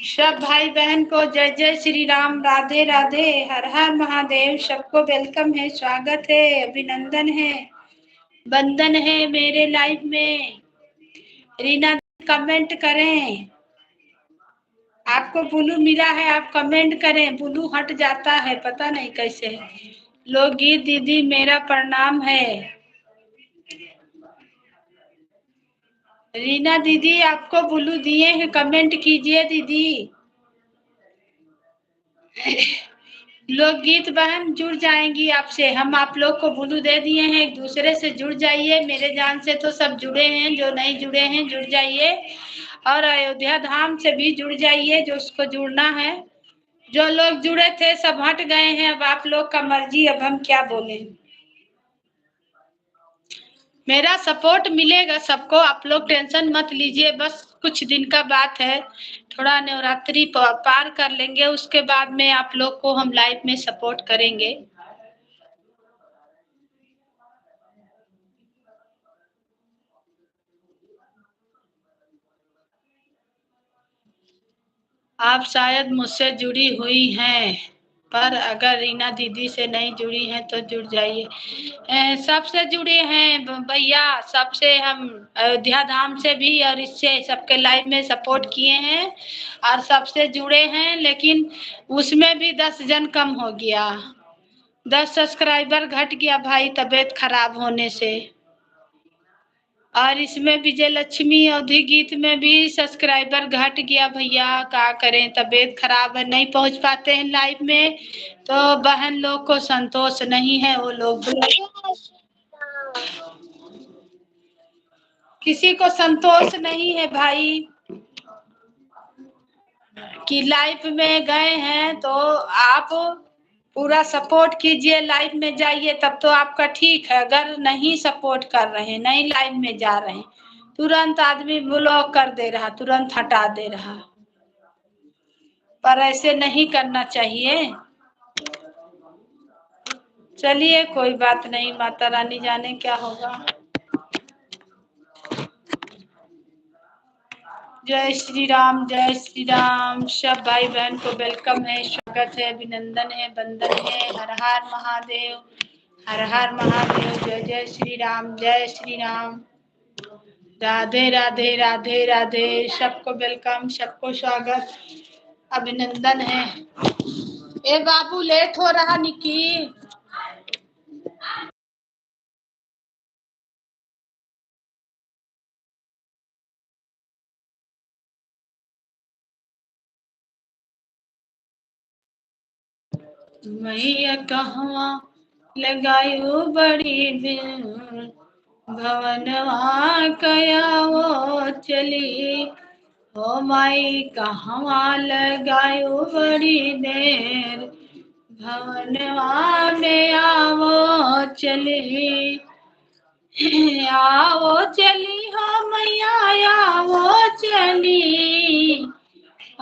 सब भाई बहन को जय जय श्री राम, राधे राधे, हर हर महादेव। सबको वेलकम है, स्वागत है, अभिनंदन है, वंदन है मेरे लाइफ में। रीना कमेंट करें, आपको ब्लू मिला है, आप कमेंट करें। ब्लू हट जाता है, पता नहीं कैसे। लोकगीत दीदी मेरा प्रणाम है। रीना दीदी आपको ब्लू दिए हैं, कमेंट कीजिए दीदी। लोकगीत बहन जुड़ जाएंगी आपसे, हम आप लोग को ब्लू दे दिए हैं, एक दूसरे से जुड़ जाइए। मेरे जान से तो सब जुड़े हैं, जो नहीं जुड़े हैं जुड़ जाइए। और अयोध्या धाम से भी जुड़ जाइए, जो उसको जुड़ना है। जो लोग जुड़े थे सब हट गए हैं, अब आप लोग का मर्जी, अब हम क्या बोले। मेरा सपोर्ट मिलेगा सबको, आप लोग टेंशन मत लीजिए। बस कुछ दिन का बात है, थोड़ा नवरात्रि पार कर लेंगे, उसके बाद में आप लोग को हम लाइफ में सपोर्ट करेंगे। आप शायद मुझसे जुड़ी हुई हैं, पर अगर रीना दीदी से नहीं जुड़ी हैं तो जुड़ जाइए। सबसे जुड़े हैं भैया, सबसे हम अयोध्या धाम से भी और इससे सबके लाइव में सपोर्ट किए हैं और सबसे जुड़े हैं। लेकिन उसमें भी 10 जन कम हो गया, 10 सब्सक्राइबर घट गया भाई, तबीयत खराब होने से। और इसमें विजय लक्ष्मी अवधि गीत में भी सब्सक्राइबर घट गया भैया, क्या करें, तबीयत खराब है, नहीं पहुंच पाते हैं लाइव में। तो बहन लोग को संतोष नहीं है, वो लोग किसी को संतोष नहीं है भाई कि लाइव में गए हैं। तो आप पूरा सपोर्ट कीजिए, लाइव में जाइए, तब तो आपका ठीक है। अगर नहीं सपोर्ट कर रहे हैं, नहीं लाइव में जा रहे हैं, तुरंत आदमी ब्लॉक कर दे रहा, तुरंत हटा दे रहा। पर ऐसे नहीं करना चाहिए। चलिए कोई बात नहीं, माता रानी जाने क्या होगा। जय श्री राम। जय श्री राम। सब भाई बहन को वेलकम है, स्वागत है, अभिनंदन है, वंदन है। हर हर महादेव। हर हर महादेव। जय जय श्री राम। जय श्री राम। राधे राधे। राधे राधे। सबको वेलकम, सबको स्वागत, अभिनंदन है। ए बाबू लेट हो रहा निकी। मैया कहवा लगायो बड़ी देर, भवनवा कया वो चली। ओ माई कहवा लगायो बड़ी देर, भवनवा में आवो चली। आवो चली हो मैया, आवो चली,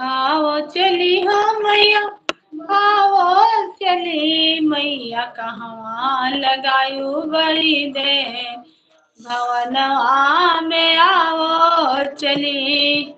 आओ चली हो मैया, आओ चली। मैया कहवा लगायू बड़ी दे, भवनवा में आओ चली।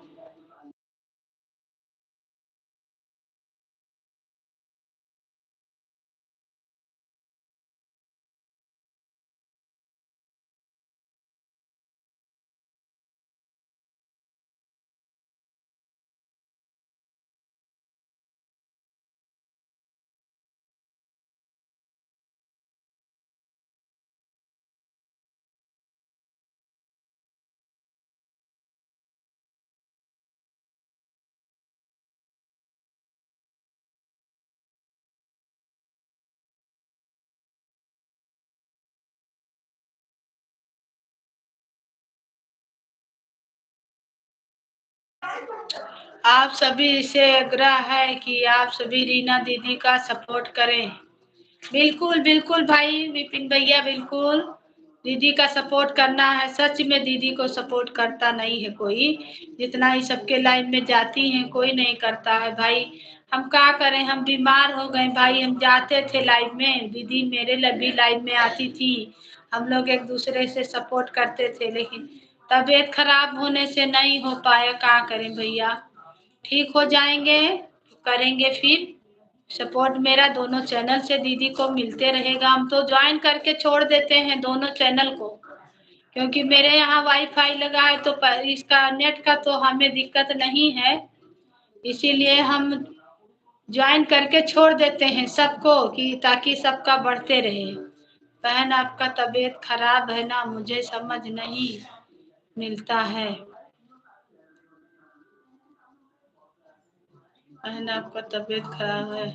आप सभी से आग्रह है कि आप सभी रीना दीदी का सपोर्ट करें। बिल्कुल बिल्कुल भाई विपिन भैया, बिल्कुल दीदी का सपोर्ट करना है। सच में दीदी को सपोर्ट करता नहीं है कोई, जितना ही सबके लाइन में जाती हैं कोई नहीं करता है भाई। हम क्या करें, हम बीमार हो गए भाई। हम जाते थे लाइव में, दीदी मेरे भी लाइव में आती थी, हम लोग एक दूसरे से सपोर्ट करते थे, लेकिन तबीयत खराब होने से नहीं हो पाया। क्या करें भैया, ठीक हो जाएंगे तो करेंगे फिर सपोर्ट। मेरा दोनों चैनल से दीदी को मिलते रहेगा। हम तो ज्वाइन करके छोड़ देते हैं दोनों चैनल को, क्योंकि मेरे यहाँ वाईफाई लगा है तो इसका नेट का तो हमें दिक्कत नहीं है, इसीलिए हम ज्वाइन करके छोड़ देते हैं सबको, कि ताकि सबका बढ़ते रहे। बहन आपका तबीयत खराब है ना, मुझे समझ नहीं मिलता है। बहन आपका तबीयत खराब है,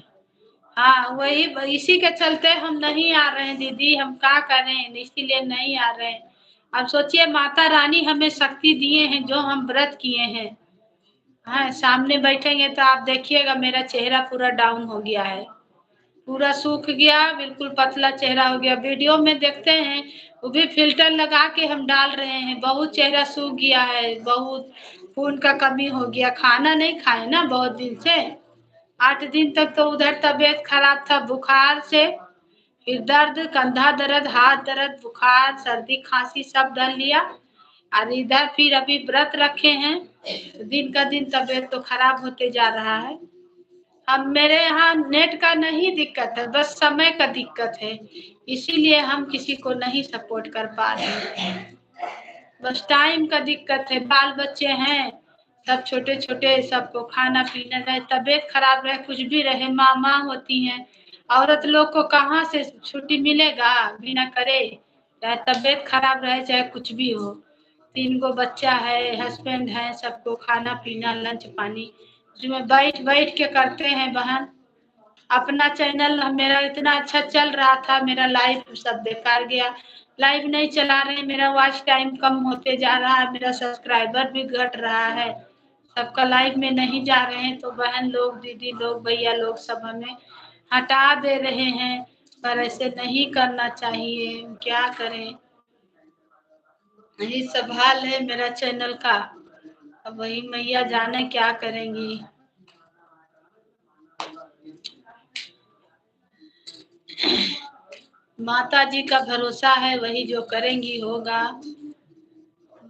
हाँ वही, इसी के चलते हम नहीं आ रहे हैं दीदी। हम क्या करें, इसीलिए नहीं आ रहे हैं। अब सोचिए माता रानी हमें शक्ति दिए हैं, जो हम व्रत किए हैं। हाँ सामने बैठेंगे तो आप देखिएगा मेरा चेहरा पूरा डाउन हो गया है, पूरा सूख गया, बिल्कुल पतला चेहरा हो गया। वीडियो में देखते हैं वो भी फिल्टर लगा के हम डाल रहे हैं, बहुत चेहरा सूख गया है, बहुत खून का कमी हो गया। खाना नहीं खाए ना बहुत दिन से, 8 दिन तक तो उधर तबीयत खराब था बुखार से, फिर दर्द, कंधा दर्द, हाथ दर्द, बुखार, सर्दी खांसी सब धर लिया। और इधर फिर अभी व्रत रखे हैं, तो दिन का दिन तबीयत तो खराब होते जा रहा है। अब मेरे यहाँ नेट का नहीं दिक्कत है, बस समय का दिक्कत है, इसीलिए हम किसी को नहीं सपोर्ट कर पा रहे हैं। बस टाइम का दिक्कत है, बाल बच्चे हैं सब छोटे छोटे, सबको खाना पीना रहे, तबीयत खराब रहे, कुछ भी रहे, माँ होती हैं। औरत लोग को कहाँ से छुट्टी मिलेगा बिना करे, चाहे तबीयत खराब रहे चाहे कुछ भी हो। 3 गो बच्चा है, हस्बैंड है, सबको खाना पीना लंच पानी उसमें बैठ बैठ के करते हैं बहन। अपना चैनल मेरा इतना अच्छा चल रहा था, मेरा लाइव सब बेकार गया। लाइव नहीं चला रहे, मेरा वॉच टाइम कम होते जा रहा है, मेरा सब्सक्राइबर भी घट रहा है, सबका लाइव में नहीं जा रहे हैं, तो बहन लोग, दीदी लोग, भैया लोग सब हमें हटा दे रहे हैं। पर ऐसे नहीं करना चाहिए, क्या करें, यही सब हाल है मेरा चैनल का। अब वही मैया जाने क्या करेंगी। माता जी का भरोसा है, वही जो करेंगी होगा।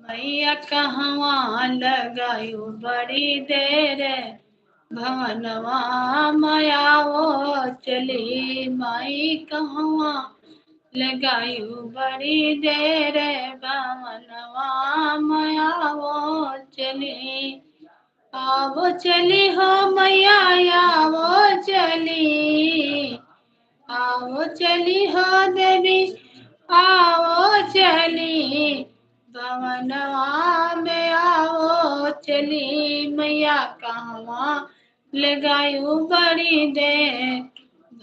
मैया कहवा लगायो बड़ी देर, भवनवा माया वो चली। माई कहवा लगायो बड़ी देर, भवनवा माया वो चली। आवो चली हो मैया, आवो चली, आओ चली हो देवी, आओ चली, भवनवा में आओ चली। मैया कहवा लगायू बड़ी दे,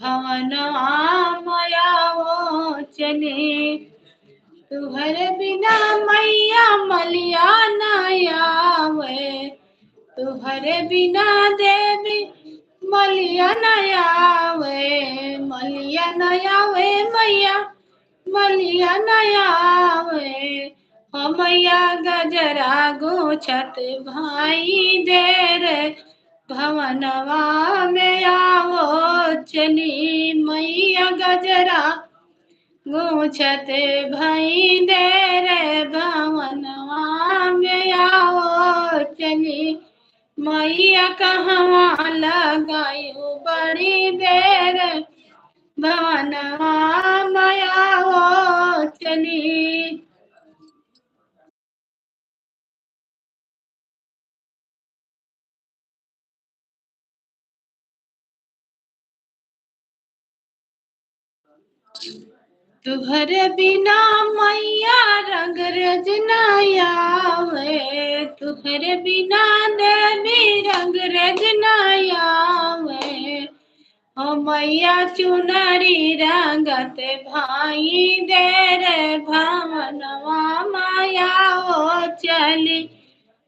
भवनवा माया वो चली। तुहरे बिना मैया मलिया न आवे, तुहरे बिना देवी मलिया न आवे, मलिया न आवे मैया मलिया न आवे। हो मैया गजरा गोछत भाई देर, भवनवा में आवो चली। मैया गजरा गोछत भाई देर, भवनवा में आवो चली। मैया कहवा लगायु बड़ी देर, भवनवा में आवो चली। तुहरे बिना मैया रंग रजनाया वे, तुहरे बिना देवी रंग रजनाया वे। ओ मैया चुनरी रंगत भाई देर, भवनवा माया ओ चली।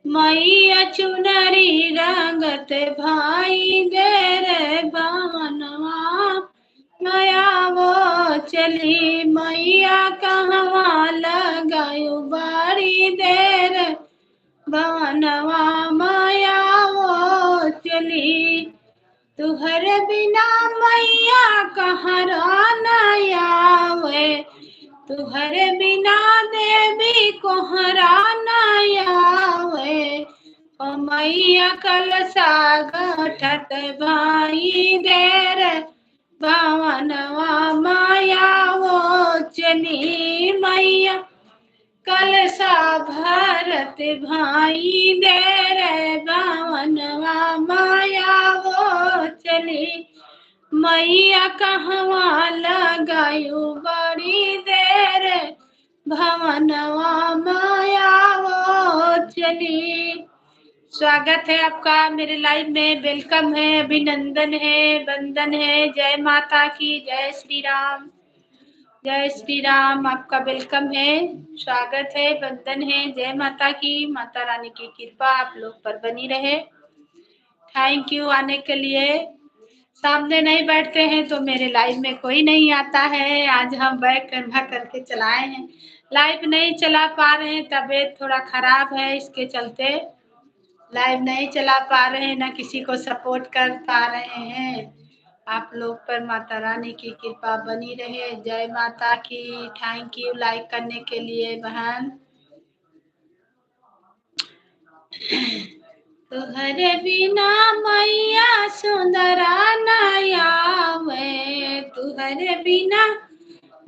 मैया चुनरी रंगत भाई देर, भवनवा माया वो चली। मैया कहवा लगायु बड़ी देर, भवनवा माया वो चली। तुहरे बिना मैया कहरा न आवे, तुहरे बिना देवी कोहरा न आवे। ओ मैया कलसा गठत भाई देर, भवनवा माया वो चली। मैया कलसा भरत भाई देर, भवनवा माया वो चली। मैया कहवा लगायु बड़ी देर, भवनवा माया वो चली। स्वागत है आपका मेरे लाइव में, वेलकम है, अभिनंदन है, वंदन है। जय माता की, जय श्री राम, जय श्री राम। आपका वेलकम है, स्वागत है, वंदन है। जय माता की, माता रानी की कृपा आप लोग पर बनी रहे। थैंक यू आने के लिए। सामने नहीं बैठते हैं तो मेरे लाइव में कोई नहीं आता है। आज हम बैक करवा करके चलाए हैं, लाइव नहीं चला पा रहे हैं, तबीयत थोड़ा खराब है, इसके चलते लाइव नहीं चला पा रहे हैं, ना किसी को सपोर्ट कर पा रहे हैं। आप लोग पर माता रानी की कृपा बनी रहे। जय माता की। थैंक यू लाइक करने के लिए बहन। तुहरे बिना मैया सुंदरा नया वे, तुहरे बिना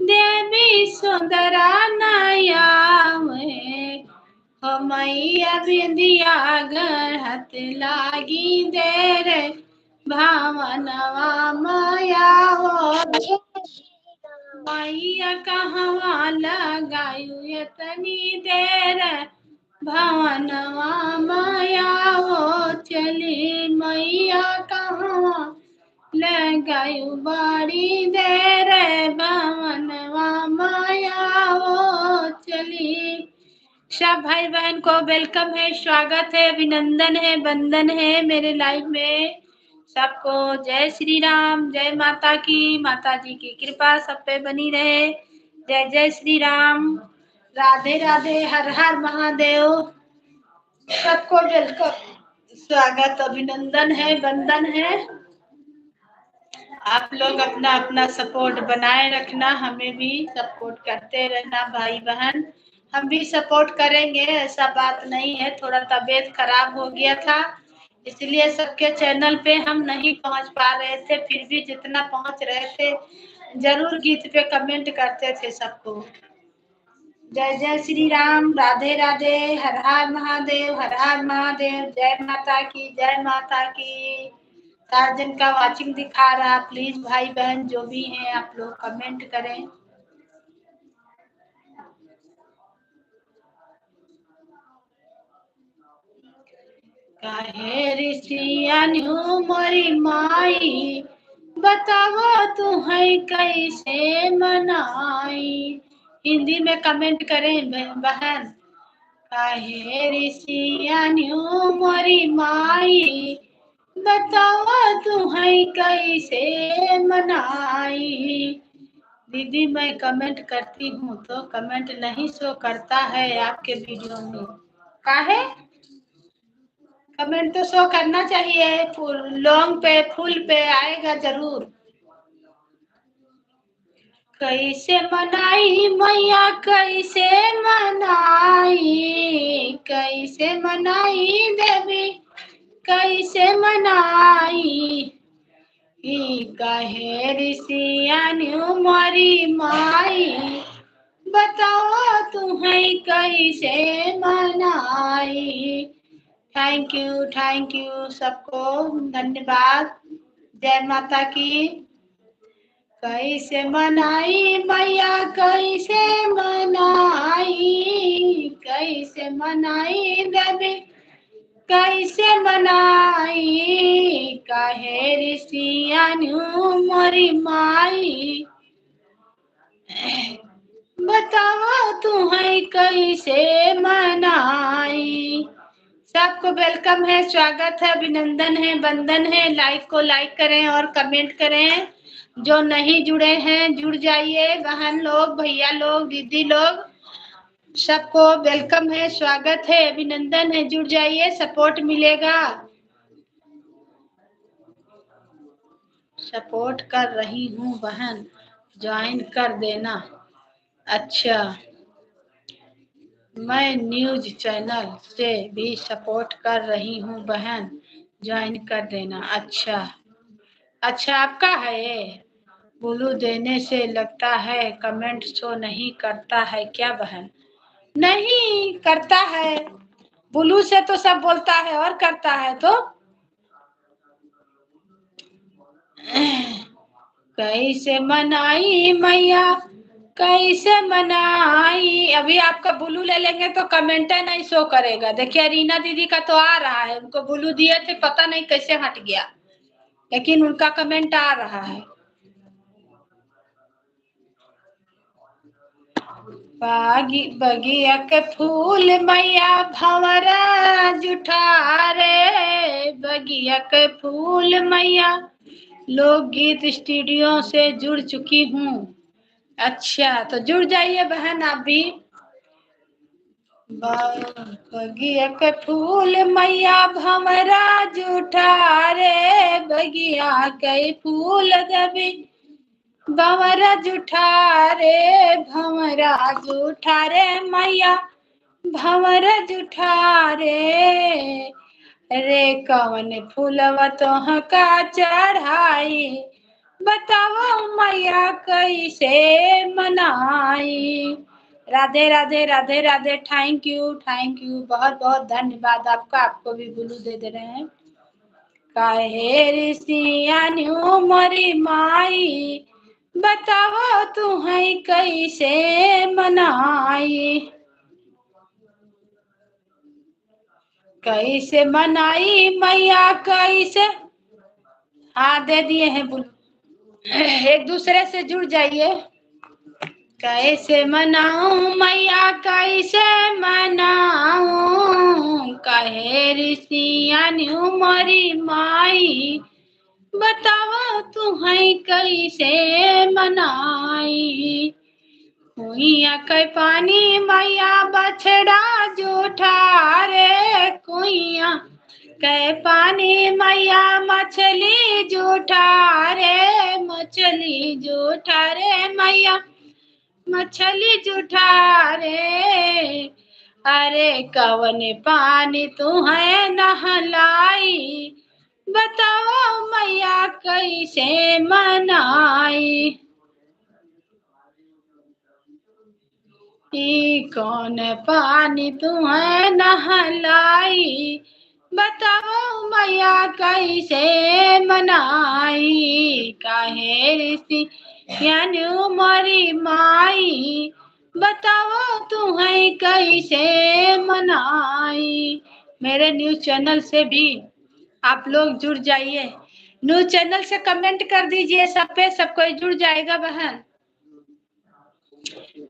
देवी सुंदरा नया वे। हो मैया बिंदिया गढ़त लागी देर, भावनवा माया वो। मैया कहवा लगायु इतनी देर, भवनवा माया वो चली। मैया कहवा लगायु बड़ी देर, भवनवा माया वो चली। सब भाई बहन को वेलकम है, स्वागत है, अभिनंदन है, वंदन है मेरे लाइव में। सबको जय श्री राम, जय माता की, माता जी की कृपा सब पे बनी रहे। जय जय श्री राम, राधे राधे, हर हर महादेव। सबको वेलकम, स्वागत, अभिनंदन है, वंदन है। आप लोग अपना अपना सपोर्ट बनाए रखना, हमें भी सपोर्ट करते रहना भाई बहन। हम भी सपोर्ट करेंगे, ऐसा बात नहीं है। थोड़ा तबीयत खराब हो गया था, इसलिए सबके चैनल पे हम नहीं पहुंच पा रहे थे। फिर भी जितना पहुंच रहे थे जरूर गीत पे कमेंट करते थे सबको। जय जय श्री राम, राधे राधे, हर हर महादेव, हर हर महादेव। जय माता की, जय माता की। 4 जन का वाचिंग दिखा रहा, प्लीज भाई बहन जो भी हैं आप लोग कमेंट करें। काहे ऋषियन मोरी माई, बताओ तुम्हें कैसे मनाई। हिंदी में कमेंट करें बहन। काहे ऋषियान्यू मोरी माई, बताओ तुम्हें कैसे मनाई। दीदी मैं कमेंट करती हूँ तो कमेंट नहीं शो करता है आपके वीडियो में। काहे? कमेंट तो शो करना चाहिए, फुल लॉन्ग पे फुल पे आएगा जरूर। कैसे मनाई मैया कैसे मनाई, कैसे मनाई देवी कैसे मनाई। कहे ऋषियान्यू मोरी माई, बताओ तुम्हें कैसे मनाई। थैंक यू सबको, धन्यवाद। जय माता की। कैसे मनाई मैया कैसे मनाई, कैसे मनाई देवी कैसे मनाई। काहे ऋषियान्यू मोरी माई, बताओ तुम्हें कैसे मनाई। सबको वेलकम है, स्वागत है, अभिनंदन है, वंदन है। लाइक को लाइक करें और कमेंट करें। जो नहीं जुड़े हैं जुड़ जाइए, बहन लोग भैया लोग दीदी लोग, सबको वेलकम है, स्वागत है, अभिनंदन है। जुड़ जाइए, सपोर्ट मिलेगा। सपोर्ट कर रही हूँ बहन, ज्वाइन कर देना। अच्छा, मैं न्यूज चैनल से भी सपोर्ट कर रही हूँ बहन, ज्वाइन कर देना। अच्छा आपका है ये। ब्लू देने से लगता है कमेंट शो नहीं करता है क्या बहन? नहीं करता है, ब्लू से तो सब बोलता है और करता है तो। कैसे मनाई मैया कैसे मनाई। अभी आपका ब्लू ले लेंगे तो कमेंट नहीं शो करेगा। देखिए रीना दीदी का तो आ रहा है, उनको ब्लू दिए थे, पता नहीं कैसे हट गया, लेकिन उनका कमेंट आ रहा है। बगिया के फूल मैया भंवरा जुठा रे, बगिया के फूल मैया। लोकगीत स्टूडियो से जुड़ चुकी हूँ। अच्छा तो जुड़ जाइए बहन आप भी। बगिया के फूल मैया भंवरा जुठा रे, बगिया के फूल देवी भंवरा जुठा रे, भंवरा जुठा रे मैया भंवरा जुठा रे। रे कवन फूलवा तोह का चढ़ाई, बताओ मैया कैसे मनाई। राधे राधे राधे राधे। थैंक यू बहुत बहुत धन्यवाद आपका। आपको भी ब्लू दे रहे हैं। काहे ऋषियान्यू मोरी माई, बताओ तुम्हें कैसे मनाई। कैसे मनाई मैया कैसे। हाँ दे दिए हैं ब्लू, एक दूसरे से जुड़ जाइए। कैसे मनाऊं मैया कैसे मनाऊं, कहे ऋषियान्यू मोरी माई, बताओ तुम्हें कैसे मनाई। कुइया के पानी मैया बछड़ा जूठा रे, कुइया के पानी मैया मछली जूठा रे, मछली जूठा रे मैया मछली जूठा रे। अरे कवन पानी तुम्हें नहलाई, बताओ मैया कैसे मनाई। कौन पानी तुम्हें नहलाई, बताओ मैया कैसे मनाई। काहे ऋषियान्यू मोरी माई, बताओ तुम्हें कैसे मनाई। मेरे न्यूज चैनल से भी आप लोग जुड़ जाइए। न्यू चैनल से कमेंट कर दीजिए, सब पे सब कोई जुड़ जाएगा बहन।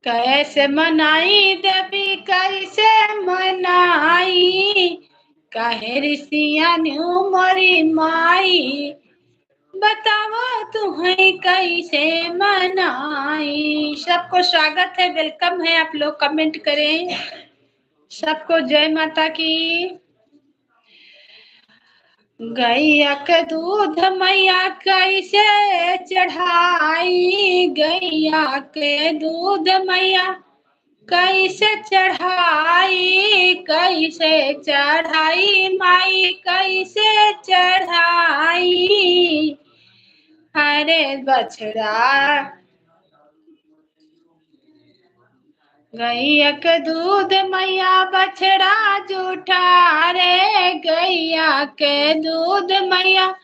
कैसे मनाई देवी कैसे मनाई, कहे ऋषिया न्यू मोरी माई, बताओ तुम्हें कैसे मनाई। सबको स्वागत है, वेलकम है, आप लोग कमेंट करें। सबको जय माता की। गैया के दूध मैया कैसे चढ़ाई, गैया के दूध मैया कैसे चढ़ाई, कैसे चढ़ाई माई कैसे चढ़ाई, अरे बछड़ा गैया के दूध मैया बछड़ा जूठा रे, गैया के दूध मैया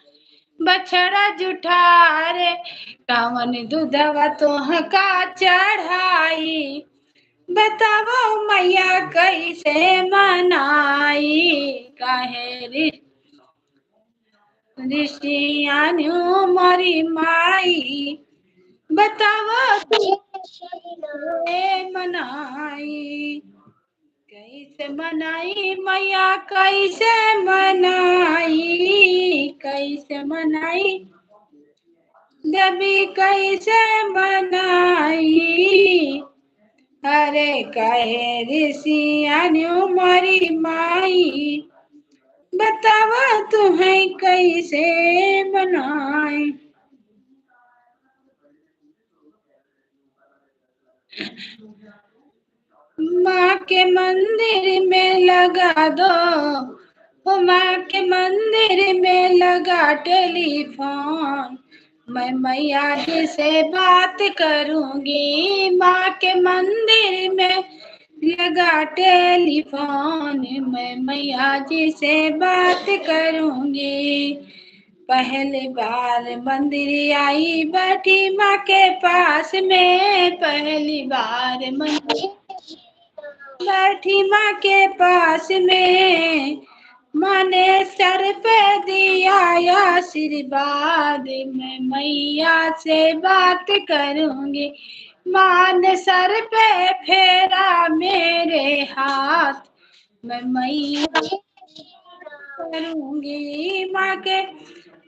बछड़ा जूठा रे, कवन दूधवा तोहका चढ़ाई, बताओ मैया कैसे मनाई, काहे ऋषिया न्यू मोरी माई, बताओ कैसे मनाई, कैसे मनाई मैया कैसे मनाई, कैसे मनाई देवी कैसे मनाई, अरे कहे ऋषिया न्यू मोरी माई, बतावा तुम्हें कैसे मनाई। माँ के मंदिर में लगा दो, माँ के मंदिर में लगा टेलीफोन, मैं मैया जी से बात करूंगी, माँ के मंदिर में लगा टेलीफोन, मैं मैया जी से बात करूंगी, पहली बार मंदिर आई बैठी माँ के पास में, पहली बार मंदिर बैठी माँ के पास में, माँ ने सर पे दिया आशीर्वाद, मैं मैया से बात करूंगी, माँ ने सर पे फेरा मेरे हाथ, मैं मैया करूंगी, माँ के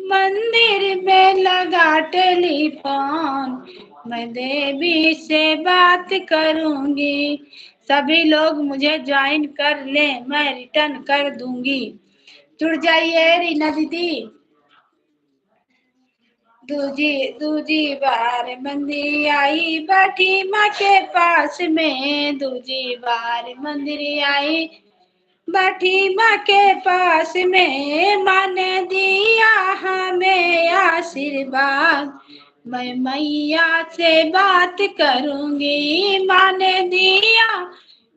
मंदिर में लगा टेलीफोन, मैं देवी से बात करूंगी, सभी लोग मुझे ज्वाइन कर ले, मैं रिटर्न कर दूंगी। जुड़ जाइए रीना दीदी। दूजी बार मंदिर आई बैठी माँ के पास में, दूजी बार मंदिर आई बैठी माँ के पास में, माँ ने दिया हमें आशीर्वाद, मैं मैया से बात करूंगी, माँ ने दिया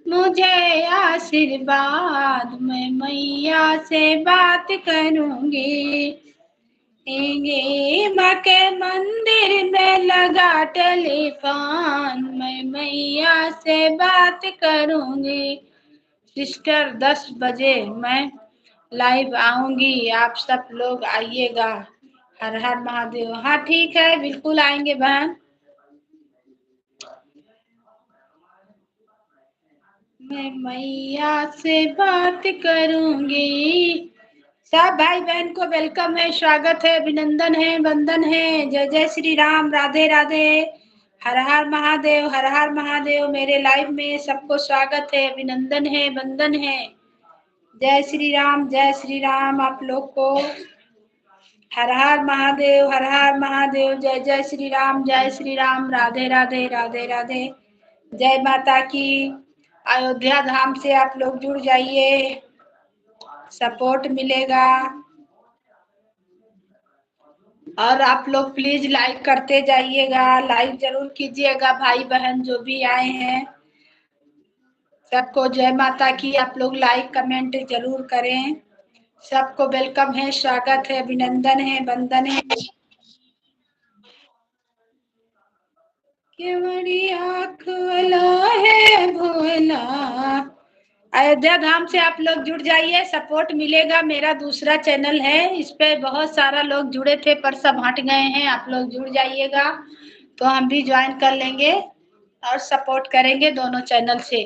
मुझे आशीर्वाद, मैं मैया से बात करूंगी, माँ के मंदिर में लगा टेलीफोन, मैं मैया से बात करूंगी। सिस्टर 10 बजे मैं लाइव आऊंगी, आप सब लोग आइएगा। हर हर महादेव। हाँ ठीक है, बिल्कुल आएंगे बहन। मैं मैया से बात करूंगी। सब भाई बहन को वेलकम है, स्वागत है, अभिनंदन है, वंदन है, जय जय श्री राम, राधे राधे, हर हर महादेव, हर हर महादेव। मेरे लाइव में सबको स्वागत है, अभिनंदन है, वंदन है, जय श्री राम, जय श्री राम। आप लोग को हर हर महादेव, हर हर महादेव, जय जय श्री राम, जय श्री राम, राधे राधे, राधे राधे, जय माता की। अयोध्या धाम से आप लोग जुड़ जाइए, सपोर्ट मिलेगा, और आप लोग प्लीज लाइक करते जाइएगा, लाइक जरूर कीजिएगा भाई बहन जो भी आए हैं, सबको जय माता की। आप लोग लाइक कमेंट जरूर करें, सबको वेलकम है, स्वागत है, अभिनंदन है, वंदन है। केवड़ी आँख वाला है भोला, अयोध्या धाम से आप लोग जुड़ जाइए, सपोर्ट मिलेगा। मेरा दूसरा चैनल है, इस पे बहुत सारा लोग जुड़े थे पर सब हट गए हैं। आप लोग जुड़ जाइएगा तो हम भी ज्वाइन कर लेंगे और सपोर्ट करेंगे दोनों चैनल से।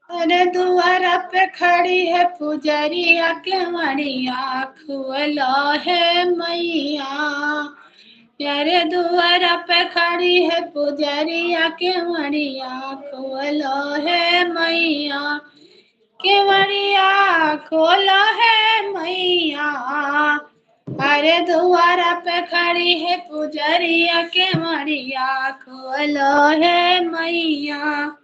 अरे दुआरा पे खड़ी है पुजरिया के मरिया, खुला है मैया। यारे दुआरा पे खड़ी है पुजरिया के मरिया, खुला है मैया। के मरिया खोला है मैया। अरे दुआरा पे खड़ी है पुजरिया के मरिया, खोला है मैया।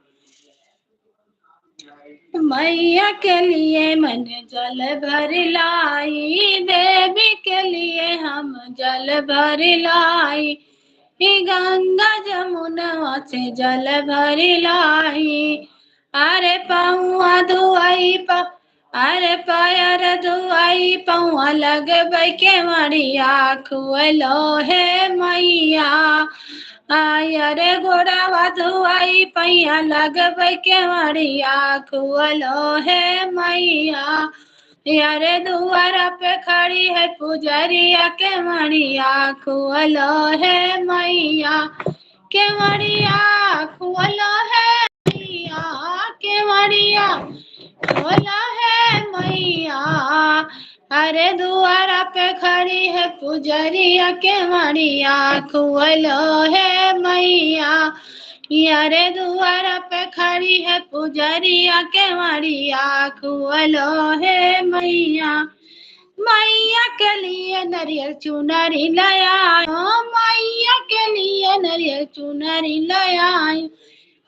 मैया के लिए मन जल भर लाई, देवी के लिए हम जल भर लाई। गंगा जमुना से जल भर लाई। अरे पौआ धुआई अरे पायर धुआई पौआ लगबै के मरिया, खुअलो है मैया। अरे गोड़ावा धुआई पैया लगबै के मरिया, खुअलो है मैया। यारे दुआरा पे खड़ी है पुजरिया के मरिया, खुअलो है मैया। के मरिया खुअलो है मैया, के मरिया खोला है मैया। अरे दुआरा पे खड़ी है पुजरिया के मरिया, खुअलो है मैया। यारे दुआरा पे खड़ी है पुजरिया के मरिया, खुअलो है मैया। मैया के लिए नरियल चुनरी लाया, मैया के लिए नरियल चुनरी लाया।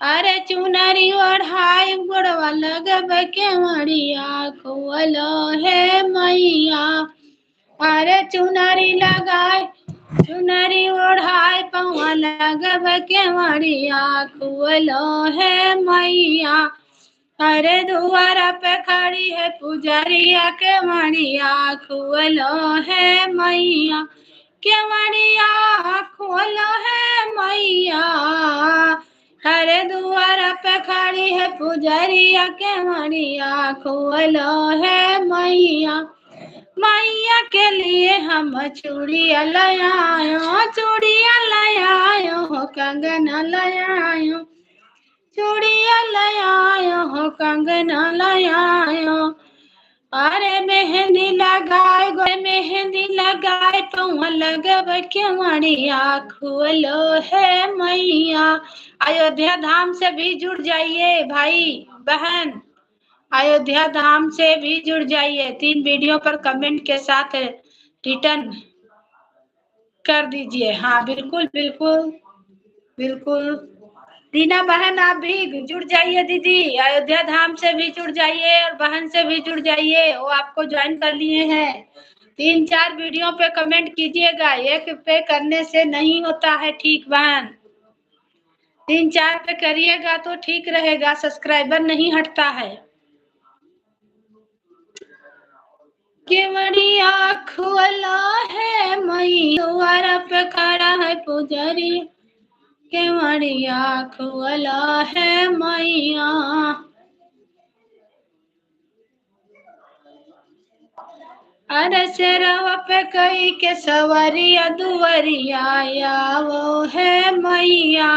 अरे चुनरी ओढ़ाई गोड़वा लगबै के मरिया, खुअलो है मैया। अरे चुनरी लगाए चुनरी ओढ़ाई पौआ लगबै के मरिया, खुअलो है मैया। अरे दुआरा पे खड़ी है पुजरिया के मरिया, खुअलो है मैया। के मरिया खोलो है मैया। अरे दुआरा पे खड़ी है पुजरिया के मरिया, खुअलो है मैया। मैया के लिए हम चूड़िया लायो, चूड़िया लायो, कंगना लायो, चूड़िया लायो, कंगना लायो। अरे मेहंदी लगाए गो मेहंदी लगाए पौआ लगब के मरिया, खुअलो है मैया। अयोध्या धाम से भी जुड़ जाइए भाई बहन, अयोध्या धाम से भी जुड़ जाइए। 3 वीडियो पर कमेंट के साथ रिटर्न कर दीजिए। हाँ बिल्कुल बिल्कुल बिल्कुल। दीना बहन आप भी जुड़ जाइए दीदी, अयोध्या धाम से भी जुड़ जाइए और बहन से भी जुड़ जाइए, वो आपको ज्वाइन कर लिए हैं। 3-4 वीडियो पे कमेंट कीजिएगा, एक पे करने से नहीं होता है ठीक बहन, 3-4 पे करिएगा तो ठीक रहेगा, सब्सक्राइबर नहीं हटता है। केवड़िया खुअला है मैया, द्वारा पे खड़ा है पुजरी, केवड़िया खुअला है मैया। अरे शेरवा पे कई के सवरिया दुवरिया, आया वो है मैया।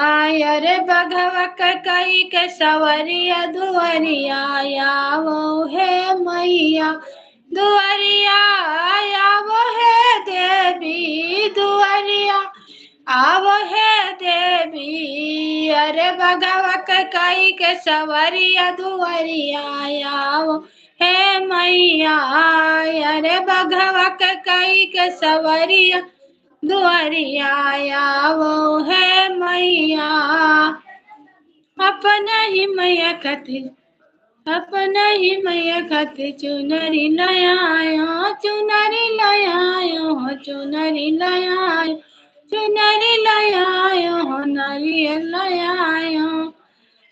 आया रे बघवा के कई के सवरिया दुवरिया, आया वो है मैया। दुवरिया आया वो है देवी, दुवरिया आवो है देवी। अरे बघवा के कई के सवरिया दुवरिया, आया हे मैया। अरे बघवा के कई के सवरिया दुआरिया, आवो है मैया। अपना ही मैया खातिर, अपना ही मैया खातिर चुनरी लाया, चुनरी लाया, चुनरी लाया, चुनरी लाया, नारियल लाया।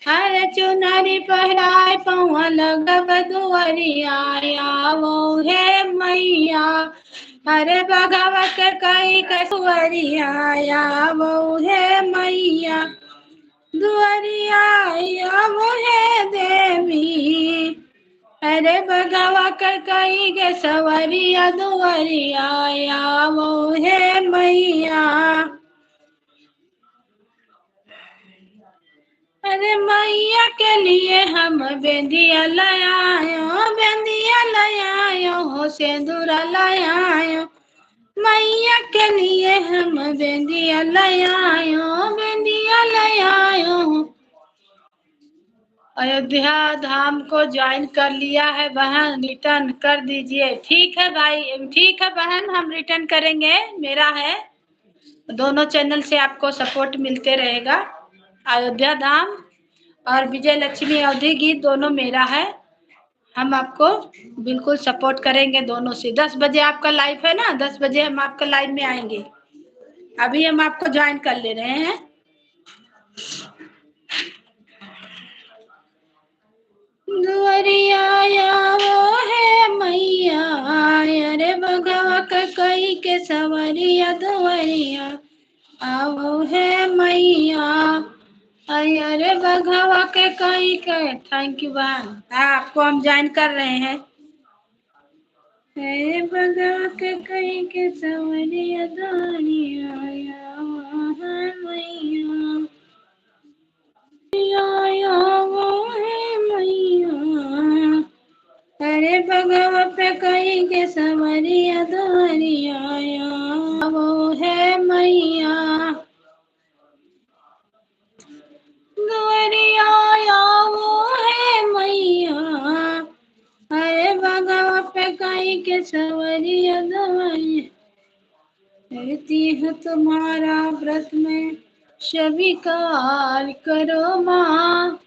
अरे चुनरी पहराए पौआ लगब दुआरिया, आवो है मैया। अरे बघवा के कई के दुआरिया, आवो है मैया। दुआरिया आवो है अरे भगवा कई के सवरिया दुवरिया आवो है मैया। अरे मैया के लिए हम बेंदिया लायो, बेंदिया लायो हो सिंदूरा लायो। मैया के लिए हम बेंदिया लायो, बेंदिया लायो। अयोध्या धाम को ज्वाइन कर लिया है बहन, रिटर्न कर दीजिए। ठीक है भाई, ठीक है बहन, हम रिटर्न करेंगे। मेरा है, दोनों चैनल से आपको सपोर्ट मिलते रहेगा। अयोध्या धाम और विजय लक्ष्मी अवधि गीत दोनों मेरा है। हम आपको बिल्कुल सपोर्ट करेंगे दोनों से। 10 बजे आपका लाइव है ना, 10 बजे हम आपका लाइव में आएंगे। अभी हम आपको ज्वाइन कर ले रहे हैं। दुवरिया वो है मैया, अरे भगवा कई के सवरिया दुवरिया आओ है मैया। अरे भगवा के कई के। थैंक यू बहन, आपको हम ज्वाइन कर रहे हैं। अरे भगवा के कई के सवरिया दुवरिया आओ है मैया, वो है मैया। अरे भगवा पे कई के सवरिया दुवरिया वो है मैया। दुवरिया वो है मैया, अरे भगवा पे कई के सवरिया दुवरिया। करती हूँ तुम्हारा व्रत में स्वीकार करो माँ,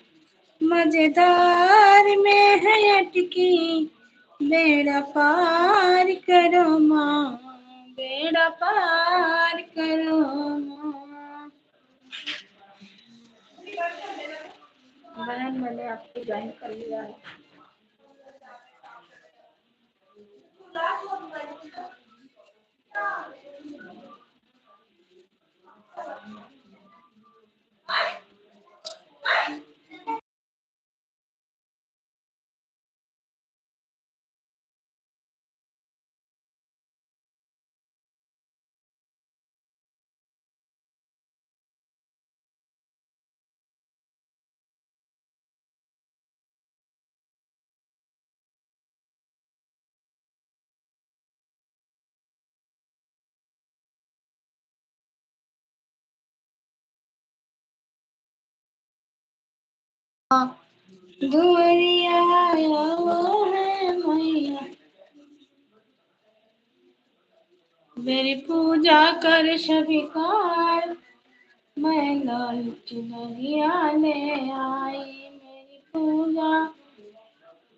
मजेदार में है अटकी बेड़ा पार करो माँ, बेड़ा पार करो माँ। बहन मैंने आपको ज्वाइन कर लिया है। दुवरिया वो है मैया, मेरी पूजा कर स्वीकार, मैं लाल चुनरिया ले आई। मेरी पूजा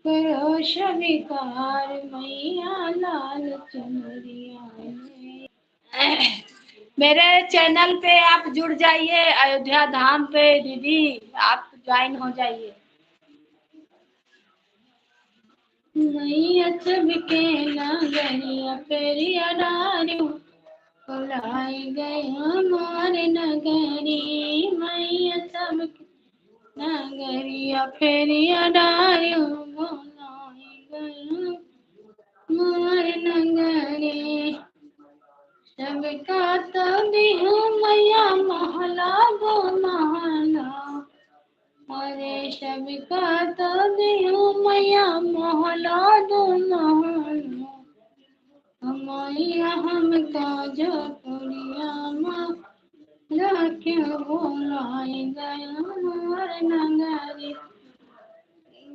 करो स्वीकार, मैया लाल चुनरिया ले। मेरे चैनल पे आप जुड़ जाइए, अयोध्या धाम पे दीदी आप ज्वाइन हो जाइए। मैया सबके नगरिया पेरिया डारियों बुलाई गए हमारे नगरी। मैया सबके नगरिया फेरिया डारियों बुलाई गए हमारे नगरी। सबका तो दिहु मैया महला दो महला, अरे सबका तो दिहु मैया महला दो महला। मैया हमका जो पुरिया माँ क्यों बुलाई गया हमार नगरी।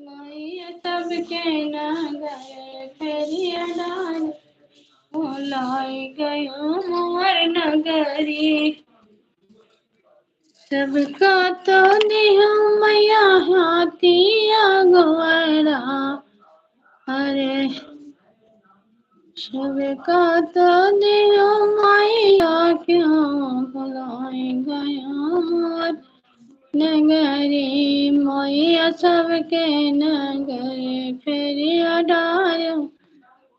मैया सबके नगर फेरिया डार बुलाई गया हमार नगरी। सबका तो दिहु मैया हाथिया गोरा, अरे सबका तो दियो मैया क्यों बुलाई गया हमार नगरी। मैया सबके नगर फेरिया डार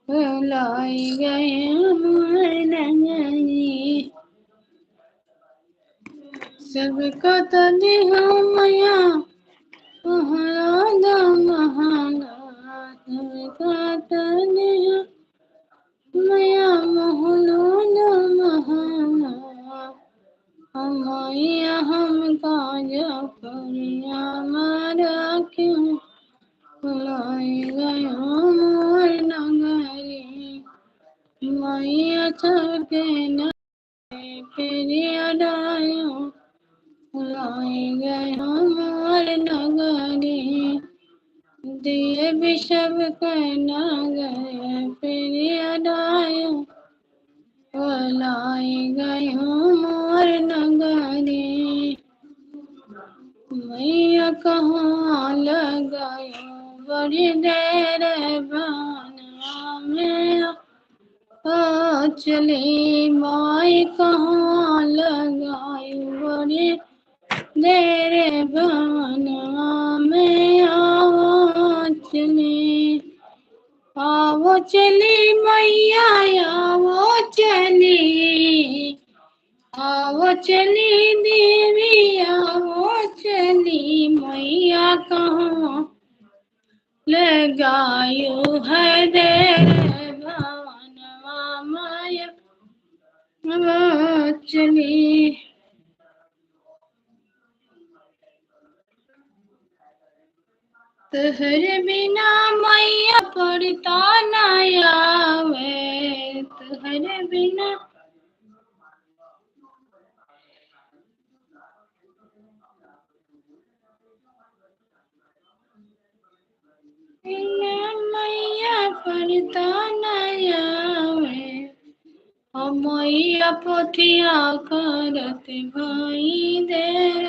बुलाई गए हमार नगरी। सबका तो दियो मैया महला दो महला, गयो मोर नगरी मैया सबके नारे फेरिया डायो लाई गयो मोर नगरी दिए विषव कहना गए फेरिया डायो लाई गयो मोर नगरी मैया कहाँ लगायो बड़ी देर बनवा में चली माई कहाँ लगायो बड़ी देर बनवा में आवो चली मैया आवो चली देवी आवो चली मैया कहाँ लगायो है देर भवनवा माया आवो चली तोहरे बिना मैया पड़ता न आवे तोहरे बिना मैया पड़ता न आवे मैया पोथिया करत भाई देर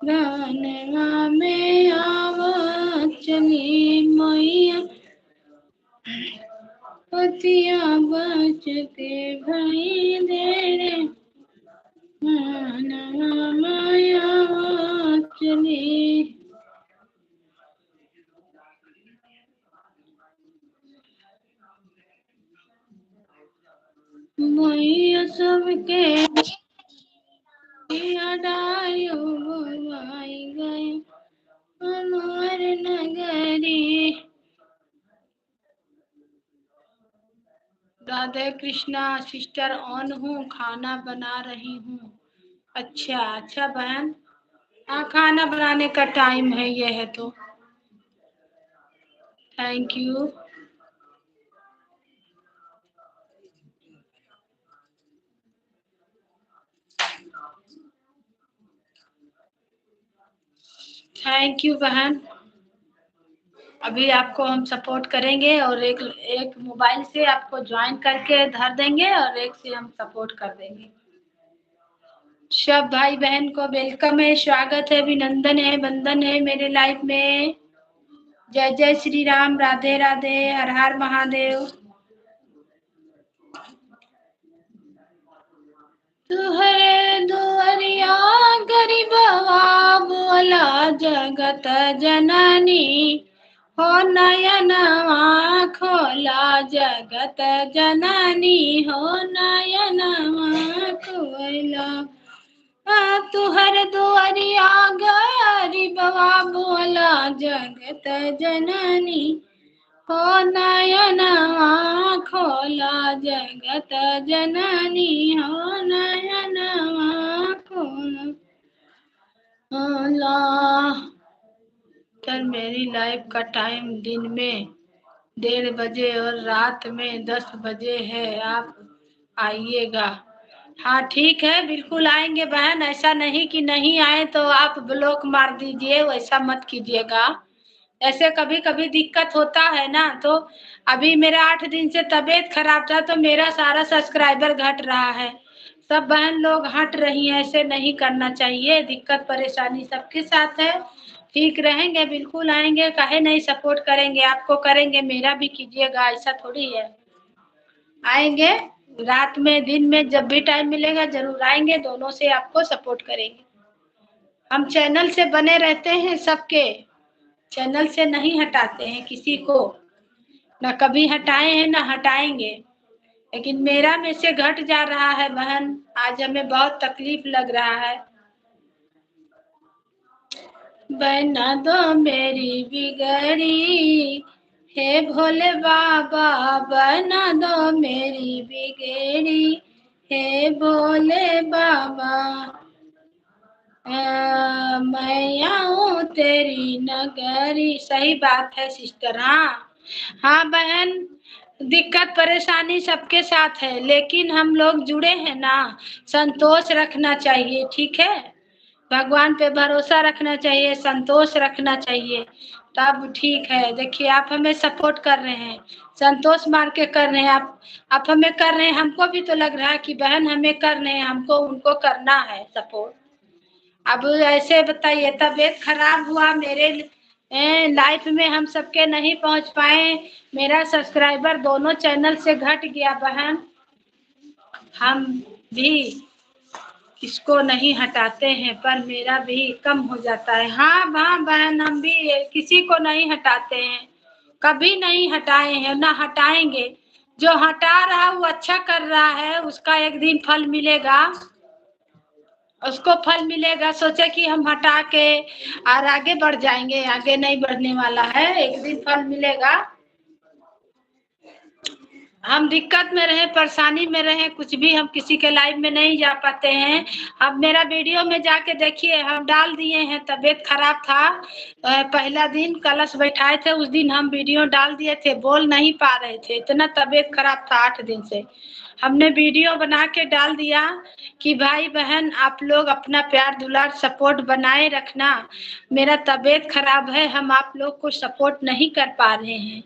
गानवा में आवत चली मैया पोथिया बचते भाई देर गानवा में आवत चली मैया सबके डायो बोलाई गए हमार नगरी। राधे कृष्णा सिस्टर ऑन हूँ, खाना बना रही हूँ। अच्छा अच्छा बहन, हाँ खाना बनाने का टाइम है ये है तो थैंक यू। थैंक यू बहन। अभी आपको हम सपोर्ट करेंगे और एक मोबाइल से आपको ज्वाइन करके धर देंगे और एक से हम सपोर्ट कर देंगे। सब भाई बहन को वेलकम है, स्वागत है, अभिनंदन है, वंदन है मेरे लाइफ में। जय जय श्री राम, राधे राधे, हर हर महादेव। तुहरे दुआरिया गरीबवा बोला जगत जननी हो नयनवा खोला जगत जननी हो नयनवा खोला तुहर दुआरिया गरीबवा बोला जगत जननी हो नयनवा खोला जगत जननी हो नयनवा खोला। कल मेरी लाइफ का टाइम दिन में 1:30 बजे और रात में 10 बजे है, आप आइएगा। हाँ ठीक है, बिल्कुल आएंगे बहन। ऐसा नहीं कि नहीं आए तो आप ब्लॉक मार दीजिए, वैसा मत कीजिएगा। ऐसे कभी कभी दिक्कत होता है ना, तो अभी मेरा 8 दिन से तबीयत खराब था तो मेरा सारा सब्सक्राइबर घट रहा है। सब बहन लोग हट रही हैं, ऐसे नहीं करना चाहिए। दिक्कत परेशानी सबके साथ है, ठीक रहेंगे, बिल्कुल आएंगे, काहे नहीं सपोर्ट करेंगे, आपको करेंगे, मेरा भी कीजिएगा, ऐसा थोड़ी है। आएंगे रात में दिन में जब भी टाइम मिलेगा जरूर आएंगे, दोनों से आपको सपोर्ट करेंगे। हम चैनल से बने रहते हैं, सबके चैनल से नहीं हटाते हैं किसी को, ना कभी हटाए हैं ना हटाएंगे। लेकिन मेरा में से घट जा रहा है बहन, आज हमें बहुत तकलीफ लग रहा है। बना दो मेरी बिगड़ी हे भोले बाबा, बना दो मेरी बिगड़ी हे भोले बाबा। मैं आऊं तेरी नगरी। सही बात है सिस्टर। हाँ बहन, दिक्कत परेशानी सबके साथ है, लेकिन हम लोग जुड़े हैं ना, संतोष रखना चाहिए, ठीक है। भगवान पे भरोसा रखना चाहिए, संतोष रखना चाहिए, तब ठीक है। देखिए आप हमें सपोर्ट कर रहे हैं, संतोष मार के कर रहे हैं आप हमें कर रहे हैं, हमको भी तो लग रहा है कि बहन हमें कर रहे हैं, हमको उनको करना है सपोर्ट। अब ऐसे बताइए, तबीयत खराब हुआ, मेरे लाइफ में हम सबके नहीं पहुंच पाए, मेरा सब्सक्राइबर दोनों चैनल से घट गया बहन। हम भी इसको नहीं हटाते हैं, पर मेरा भी कम हो जाता है। हाँ बहन, हम भी किसी को नहीं हटाते हैं, कभी नहीं हटाए हैं, ना हटाएंगे। जो हटा रहा वो अच्छा कर रहा है, उसका एक दिन फल मिलेगा, उसको फल मिलेगा। सोचे कि हम हटा के और आगे बढ़ जाएंगे, आगे नहीं बढ़ने वाला है, एक दिन फल मिलेगा। हम दिक्कत में रहे, परेशानी में रहे, कुछ भी हम किसी के लाइव में नहीं जा पाते हैं। अब मेरा वीडियो में जाके देखिए, हम डाल दिए हैं, तबीयत खराब था, पहला दिन कलश बैठाए थे, उस दिन हम वीडियो डाल दिए थे, बोल नहीं पा रहे थे, इतना तबीयत खराब था, 8 दिन से हमने वीडियो बना के डाल दिया कि भाई बहन आप लोग अपना प्यार दुलार सपोर्ट बनाए रखना, मेरा तबीयत खराब है, हम आप लोग को सपोर्ट नहीं कर पा रहे हैं,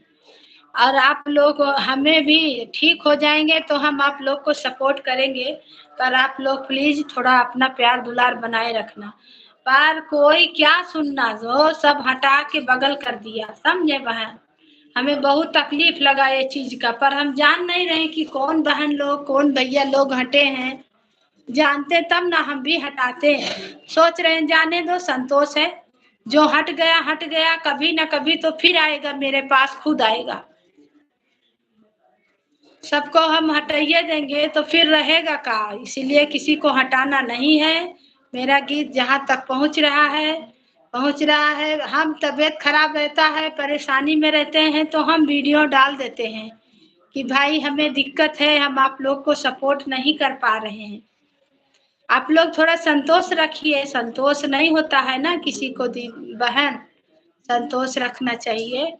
और आप लोग हमें भी ठीक हो जाएंगे तो हम आप लोग को सपोर्ट करेंगे, पर आप लोग प्लीज थोड़ा अपना प्यार दुलार बनाए रखना। पर कोई क्या सुनना, जो सब हटा के बगल कर दिया, समझे बहन। हमें बहुत तकलीफ लगा ये चीज का, पर हम जान नहीं रहे कि कौन बहन लोग कौन भैया लोग हटे हैं, जानते तब ना हम भी हटाते हैं। सोच रहे हैं जाने दो, संतोष है, जो हट गया, कभी ना कभी तो फिर आएगा, मेरे पास खुद आएगा। सबको हम हटाइए देंगे तो फिर रहेगा का, इसीलिए किसी को हटाना नहीं है। मेरा गीत जहाँ तक पहुँच रहा है। हम तबीयत खराब रहता है, परेशानी में रहते हैं, तो हम वीडियो डाल देते हैं कि भाई हमें दिक्कत है, हम आप लोग को सपोर्ट नहीं कर पा रहे हैं, आप लोग थोड़ा संतोष रखिए। संतोष नहीं होता है ना किसी को बहन, संतोष रखना चाहिए।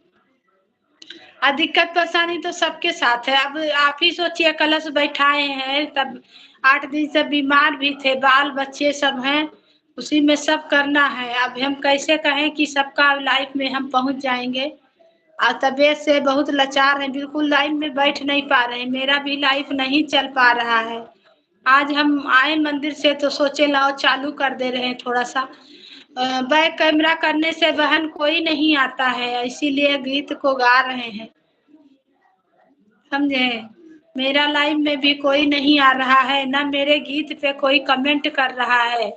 दिक्कत परेशानी तो सबके साथ है। अब आप ही सोचिए, कलश बैठाए हैं, तब 8 दिन से बीमार भी थे, बाल बच्चे सब हैं, उसी में सब करना है। अब हम कैसे कहें कि सबका लाइफ में हम पहुंच जाएंगे, और तबीयत से बहुत लाचार है, बिल्कुल लाइफ में बैठ नहीं पा रहे हैं, मेरा भी लाइफ नहीं चल पा रहा है। आज हम आए मंदिर से तो सोचे लाओ चालू कर दे रहे हैं थोड़ा सा, बैक कैमरा करने से बहन कोई नहीं आता है, इसीलिए गीत को गा रहे हैं, समझे। मेरा लाइव में भी कोई नहीं आ रहा है, ना मेरे गीत पे कोई कमेंट कर रहा है,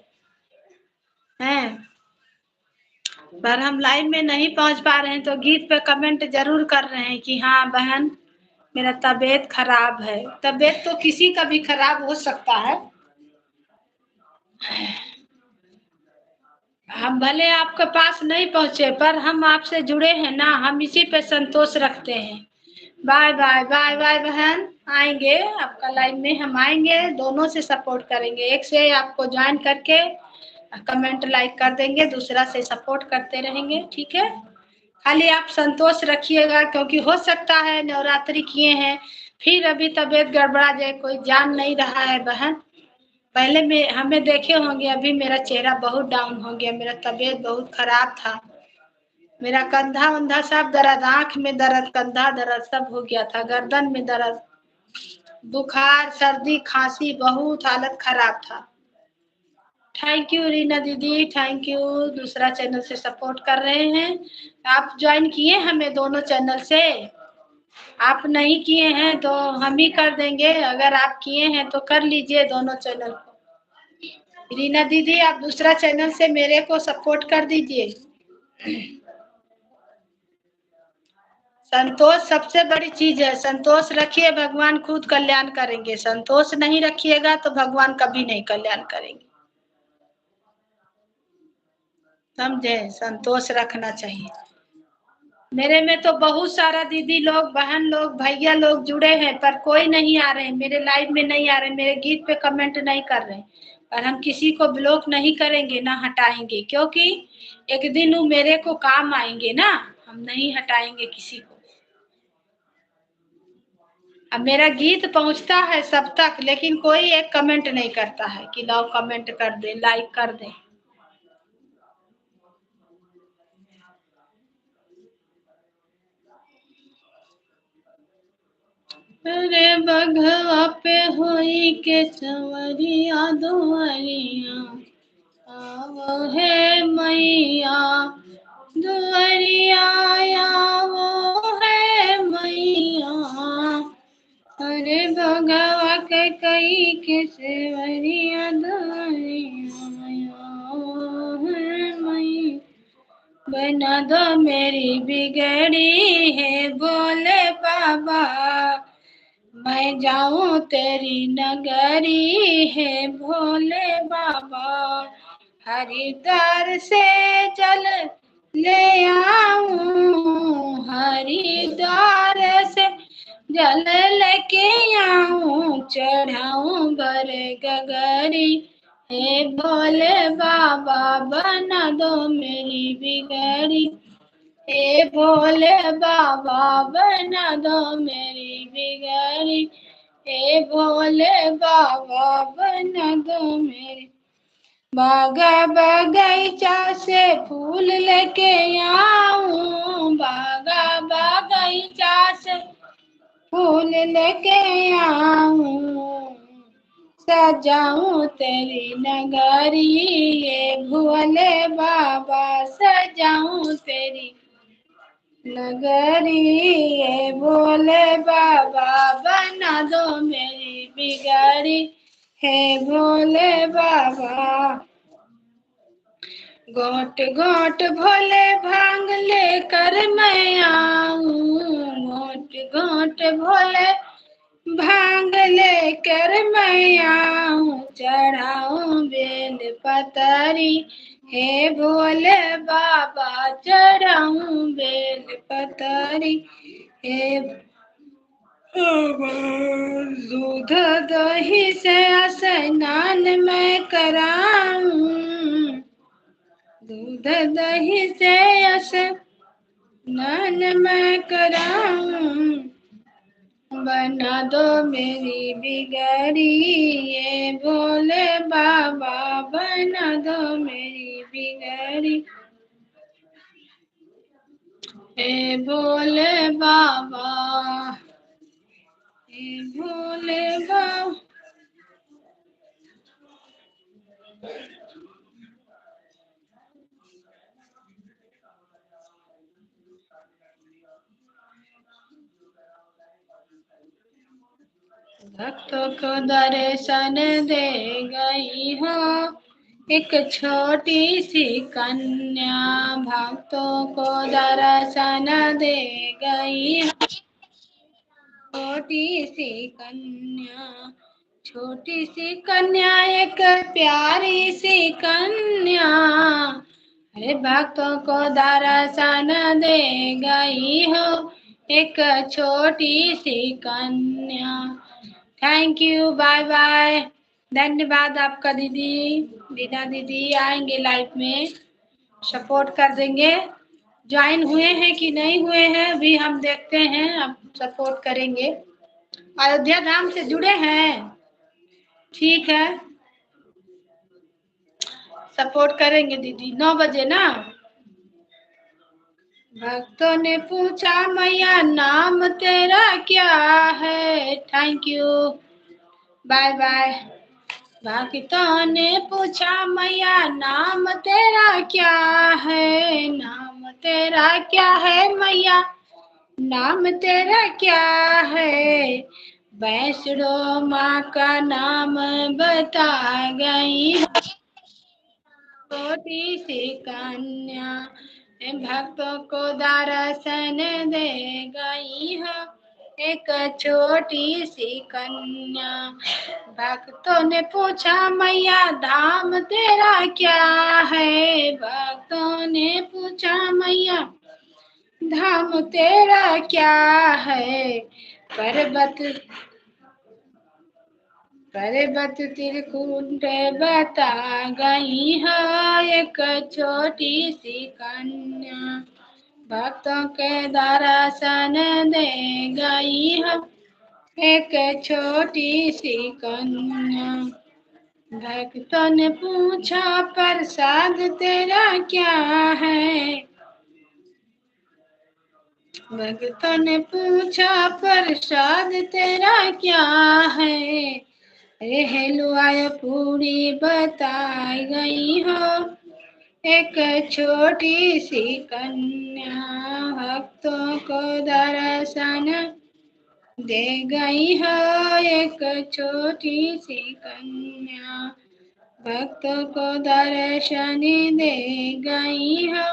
पर हम लाइव में नहीं पहुंच पा रहे हैं तो गीत पे कमेंट जरूर कर रहे हैं कि हाँ बहन मेरा तबीयत खराब है। तबीयत तो किसी का भी खराब हो सकता है, हम भले आपके पास नहीं पहुंचे, पर हम आपसे जुड़े हैं ना, हम इसी पे संतोष रखते हैं। बाय बाय बाय बाय बहन, आएंगे आपका लाइव में, हम आएंगे, दोनों से सपोर्ट करेंगे, एक से आपको ज्वाइन करके कमेंट लाइक कर देंगे, दूसरा से सपोर्ट करते रहेंगे, ठीक है। खाली आप संतोष रखिएगा, क्योंकि हो सकता है नवरात्रि किए हैं, फिर अभी तबीयत गड़बड़ा जाए, कोई जान नहीं रहा है बहन। पहले में हमें देखे होंगे, अभी मेरा चेहरा बहुत डाउन हो गया, मेरा तबीयत बहुत खराब था, मेरा कंधा उंधा सब दर्द, आंख में दर्द, कंधा दर्द सब हो गया था, गर्दन में दर्द, बुखार, सर्दी, खांसी, बहुत हालत खराब था। थैंक यू रीना दीदी, थैंक यू, दूसरा चैनल से सपोर्ट कर रहे हैं। आप ज्वाइन किए हमें दोनों चैनल से, आप नहीं किए हैं तो हम ही कर देंगे, अगर आप किए हैं तो कर लीजिए दोनों चैनल को। रीना दीदी आप दूसरा चैनल से मेरे को सपोर्ट कर दीजिए। संतोष सबसे बड़ी चीज है, संतोष रखिए, भगवान खुद कल्याण करेंगे, संतोष नहीं रखिएगा तो भगवान कभी नहीं कल्याण करेंगे, समझे। संतोष रखना चाहिए। मेरे में तो बहुत सारा दीदी लोग, बहन लोग, भैया लोग जुड़े हैं, पर कोई नहीं आ रहे, मेरे लाइव में नहीं आ रहे, मेरे गीत पे कमेंट नहीं कर रहे, और हम किसी को ब्लॉक नहीं करेंगे ना हटाएंगे, क्योंकि एक दिन वो मेरे को काम आएंगे ना, हम नहीं हटाएंगे किसी को। अब मेरा गीत पहुंचता है सब तक, लेकिन कोई एक कमेंट नहीं करता है कि लाओ कमेंट कर दे, लाइक कर दे। अरे बघवा पे होई के सवरिया दुआरिया, आवो है मैया दुआरिया, आवो है मैया। अरे भगवा के कई के सेवरिया दुआरिया, आवो है मैया। बना दो मेरी बिगड़ी है बोले बाबा, मैं जाऊं तेरी नगरी है भोले बाबा। हरिद्वार से जल ले आऊं, हरिद्वार से जल लेके आऊं, चढ़ाऊं बर गगरी हे भोले बाबा, बना दो मेरी बिगड़ी। हे भोले बाबा, बना दो मेरी बिगड़ी। हे भोले बाबा, बना दो मेरी। बागा बगीचा से फूल लेके आऊं, बागा बगीचा से फूल लेके आऊं, सजाऊं तेरी नगरी ये भोले बाबा, सजाऊं तेरी नगरी ये भोले बाबा, बना दो मेरी बिगड़ी। हे भोले बाबा, गोट गोट भोले भांग लेकर मैं आऊं, गोट गोट भोले भांग लेकर मैं आऊं, चढ़ाऊं बेल पतरी। हे भोले बाबा, चढ़ाऊं बेल पतरी। हे दूध दही से स्नान मैं कराऊं, दूध दही से स्नान मैं कराऊं, बना दो मेरी बिगड़ी ये भोले बाबा, बना दो मेरी बिगड़ी। हे भोले बाबा, हे भोले बाबा। भक्तों को दर्शन दे गई हो एक छोटी सी कन्या, भक्तों को दर्शन दे गई छोटी सी कन्या, छोटी सी कन्या एक प्यारी सी कन्या, अरे भक्तों को दर्शन दे गई हो एक छोटी सी कन्या। थैंक यू, बाय बाय, धन्यवाद आपका दीदी। दीदा दीदी आएंगे लाइव में, सपोर्ट कर देंगे। ज्वाइन हुए हैं कि नहीं हुए हैं अभी हम देखते हैं, अब सपोर्ट करेंगे। अयोध्या धाम से जुड़े हैं, ठीक है, सपोर्ट करेंगे दीदी। 9 बजे ना। भक्तों ने पूछा मैया नाम तेरा क्या है, थैंक यू, बाय बाय। भक्तों ने पूछा मैया नाम तेरा क्या है, नाम तेरा क्या है मैया, नाम तेरा क्या है। वैष्णो माँ का नाम बता गई छोटी सी कन्या, भक्तों को दर्शन दे गई हो एक छोटी सी कन्या। भक्तों ने पूछा मैया धाम तेरा क्या है, भक्तों ने पूछा मैया धाम तेरा क्या है। पर्वत पर्वत त्रिकुट बता गई है एक छोटी सी कन्या, भक्तों के दर्शन दे गई है एक छोटी सी कन्या। भक्तों ने पूछा प्रसाद तेरा क्या है, भक्तों ने पूछा प्रसाद तेरा क्या है, अरे हलवाई पूरी बताई गई हो एक छोटी सी कन्या। भक्तों को दर्शन दे गई हो एक छोटी सी कन्या, भक्तों को दर्शन दे गई हो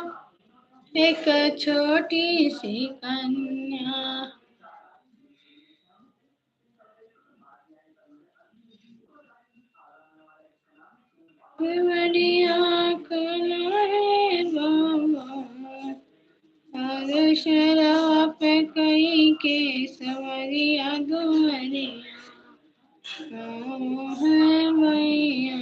एक छोटी सी कन्या। बड़ी आँख है बाबा, और शराब कई के सवरिया दुवरिया है मैया।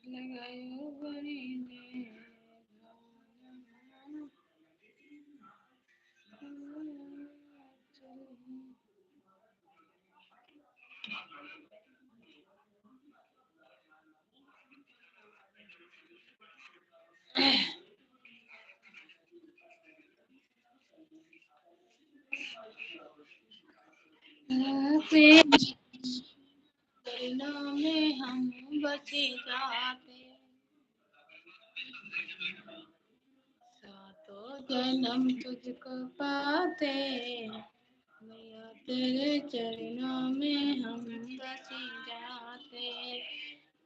लगायो बड़ी ने चरणों में हम बचे जाते, सातों जन्म तुझको पाते, मैया तेरे चरणों में हम बचे जाते।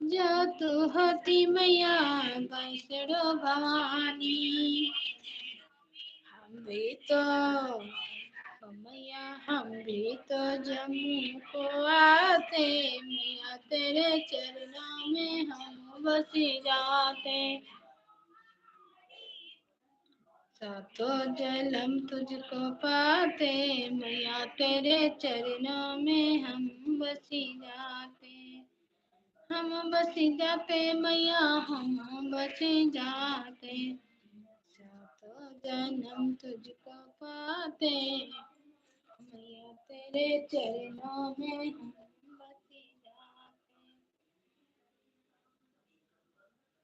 जो तू होती मैया वैष्णो भवानी, हम भी तो मैया हम भी तो जम्मू को आते, मैया तेरे चरणों में हम बस जाते। सातों जन्म तुझको पाते, मैया तेरे चरणों में हम बस जाते। हम बस जाते मैया हम बस जाते, सातों जन्म तुझको पाते, मैया तेरे चरणों में हम बस जाते।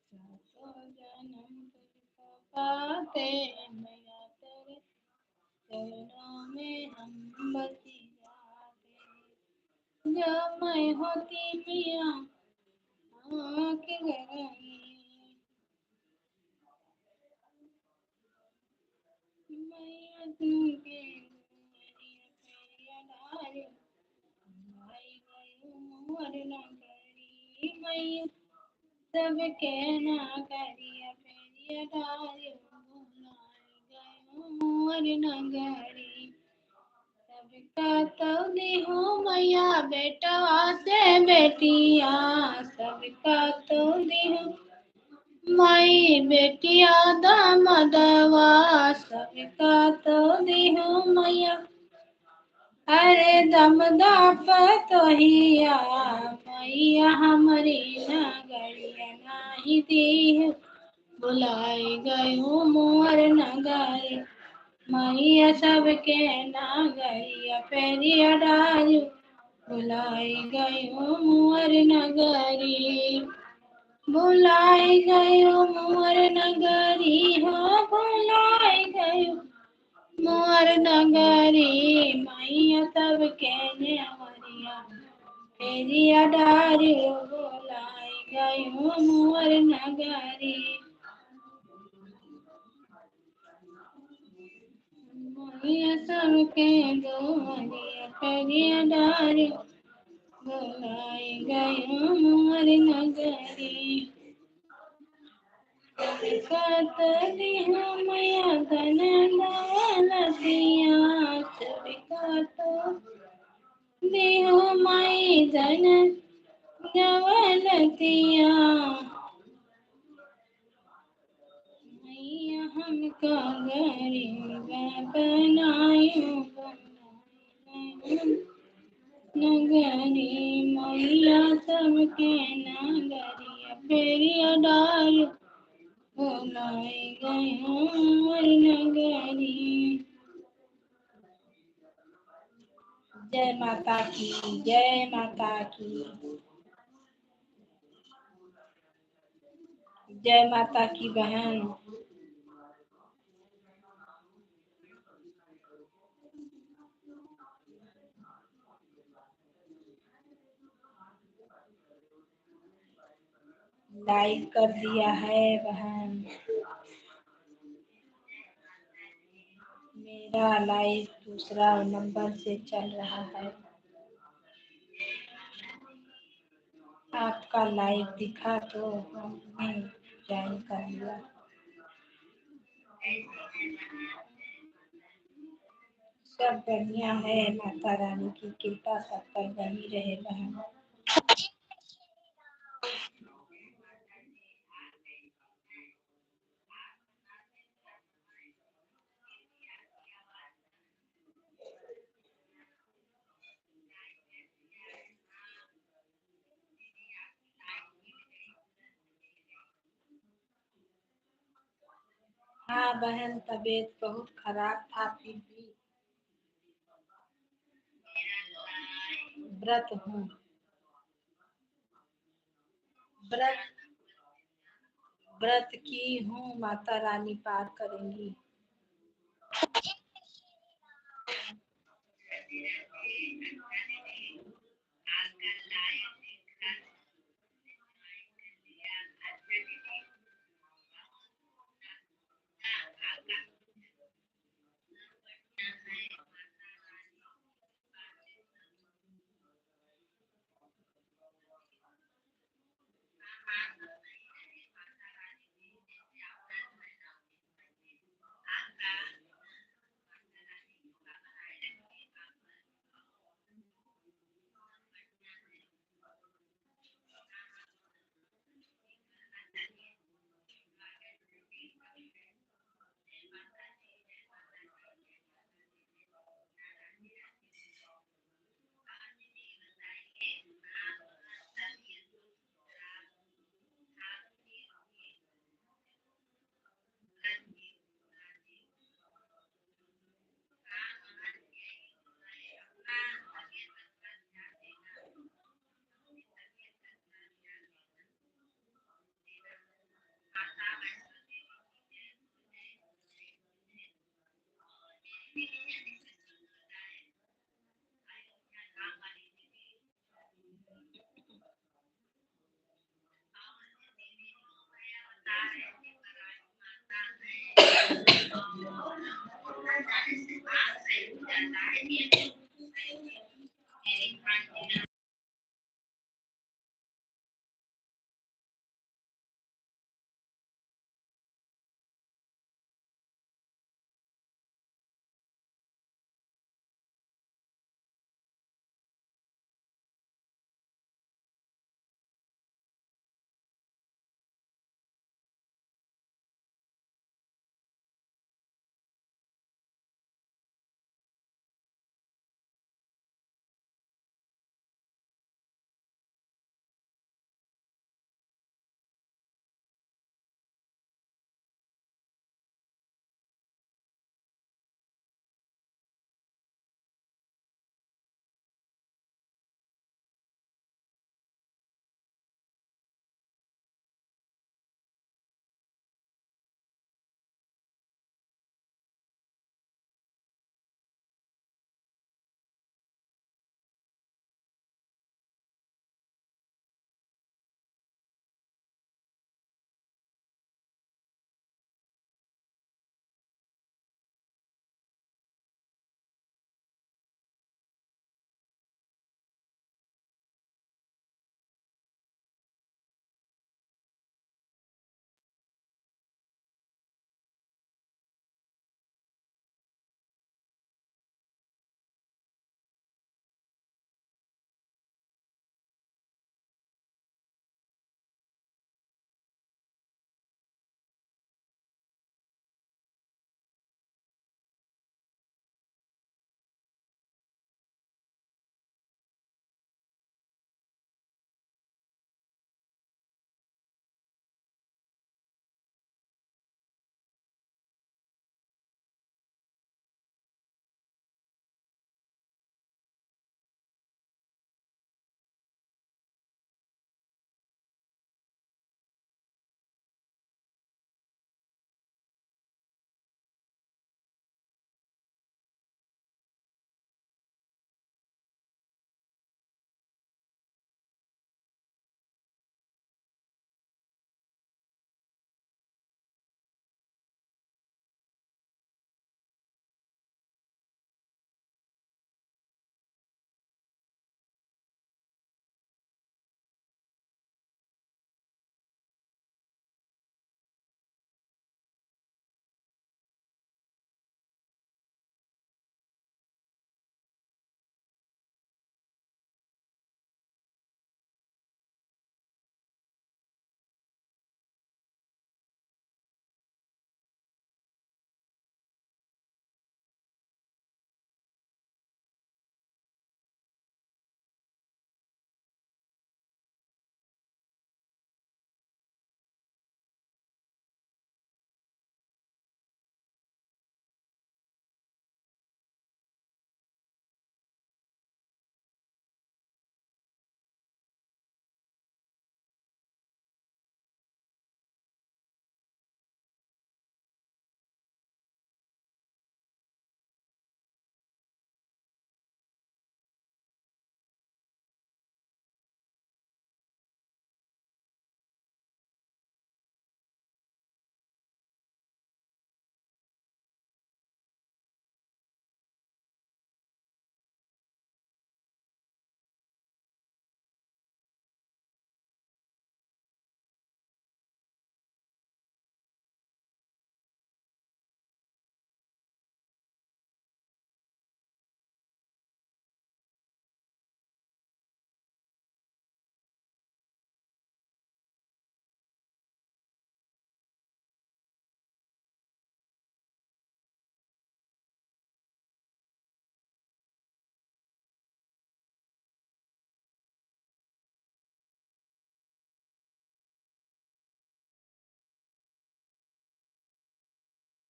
सातों जन्म तुझको पाते, मैया तेरे चरणों में हम बस जाते। जब मैं होती मैया आँख गई, मैया तुमके मैया सबके ना करिया पेरिया डारे, मोर नगरी सबका तो देहो मैया बेटा से बेटिया, सबका तो देहो माई बेटिया दामदवा, सबका तो देहो मैया अरे दमदा पतोहिया, मैया हमारी नगरिया नाही दी, बुलाए गयो मोर नगरी, मैया सबके नगरिया पेरिया डारू, बुलाए गयो मोर नगरी, बुलाए गयो मोर नगरी हो, बुलाए गयो मोर नगरी, मैया सबके नेवरिया पेरिया डारी, बुलाए गयो मोर नगरी, मैया सबके दोहरिया पेरिया डारी, भुलाई गयो मोर नगरी कत दिहो मैया धन दौलतिया कत दिहो माई धन दौलतिया मैया हमका गरीब बनायो नगरी मैया सबके नगरिया बेरिया डाल भुलाई गयो मोर नगरी। जय माता की, जय माता की, जय माता की बहन। लाइक कर दिया है बहन। मेरा लाइव दूसरा नंबर से चल रहा है। आपका लाइव दिखा तो हमने ज्वाइन कर लिया। सब बढ़िया है, माता रानी की कृपा सब पर बनी रहे बहन। हाँ बहन, तबीयत बहुत खराब था, फिर भी व्रत हूँ। व्रत की हूँ, माता रानी पार करेंगी।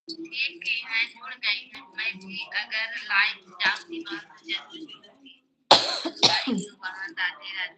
ठीक ही है, जुड़ गई है। मैं भी अगर लाइव जाऊंगी तो जरूर जुड़ूंगी। राधे राधे।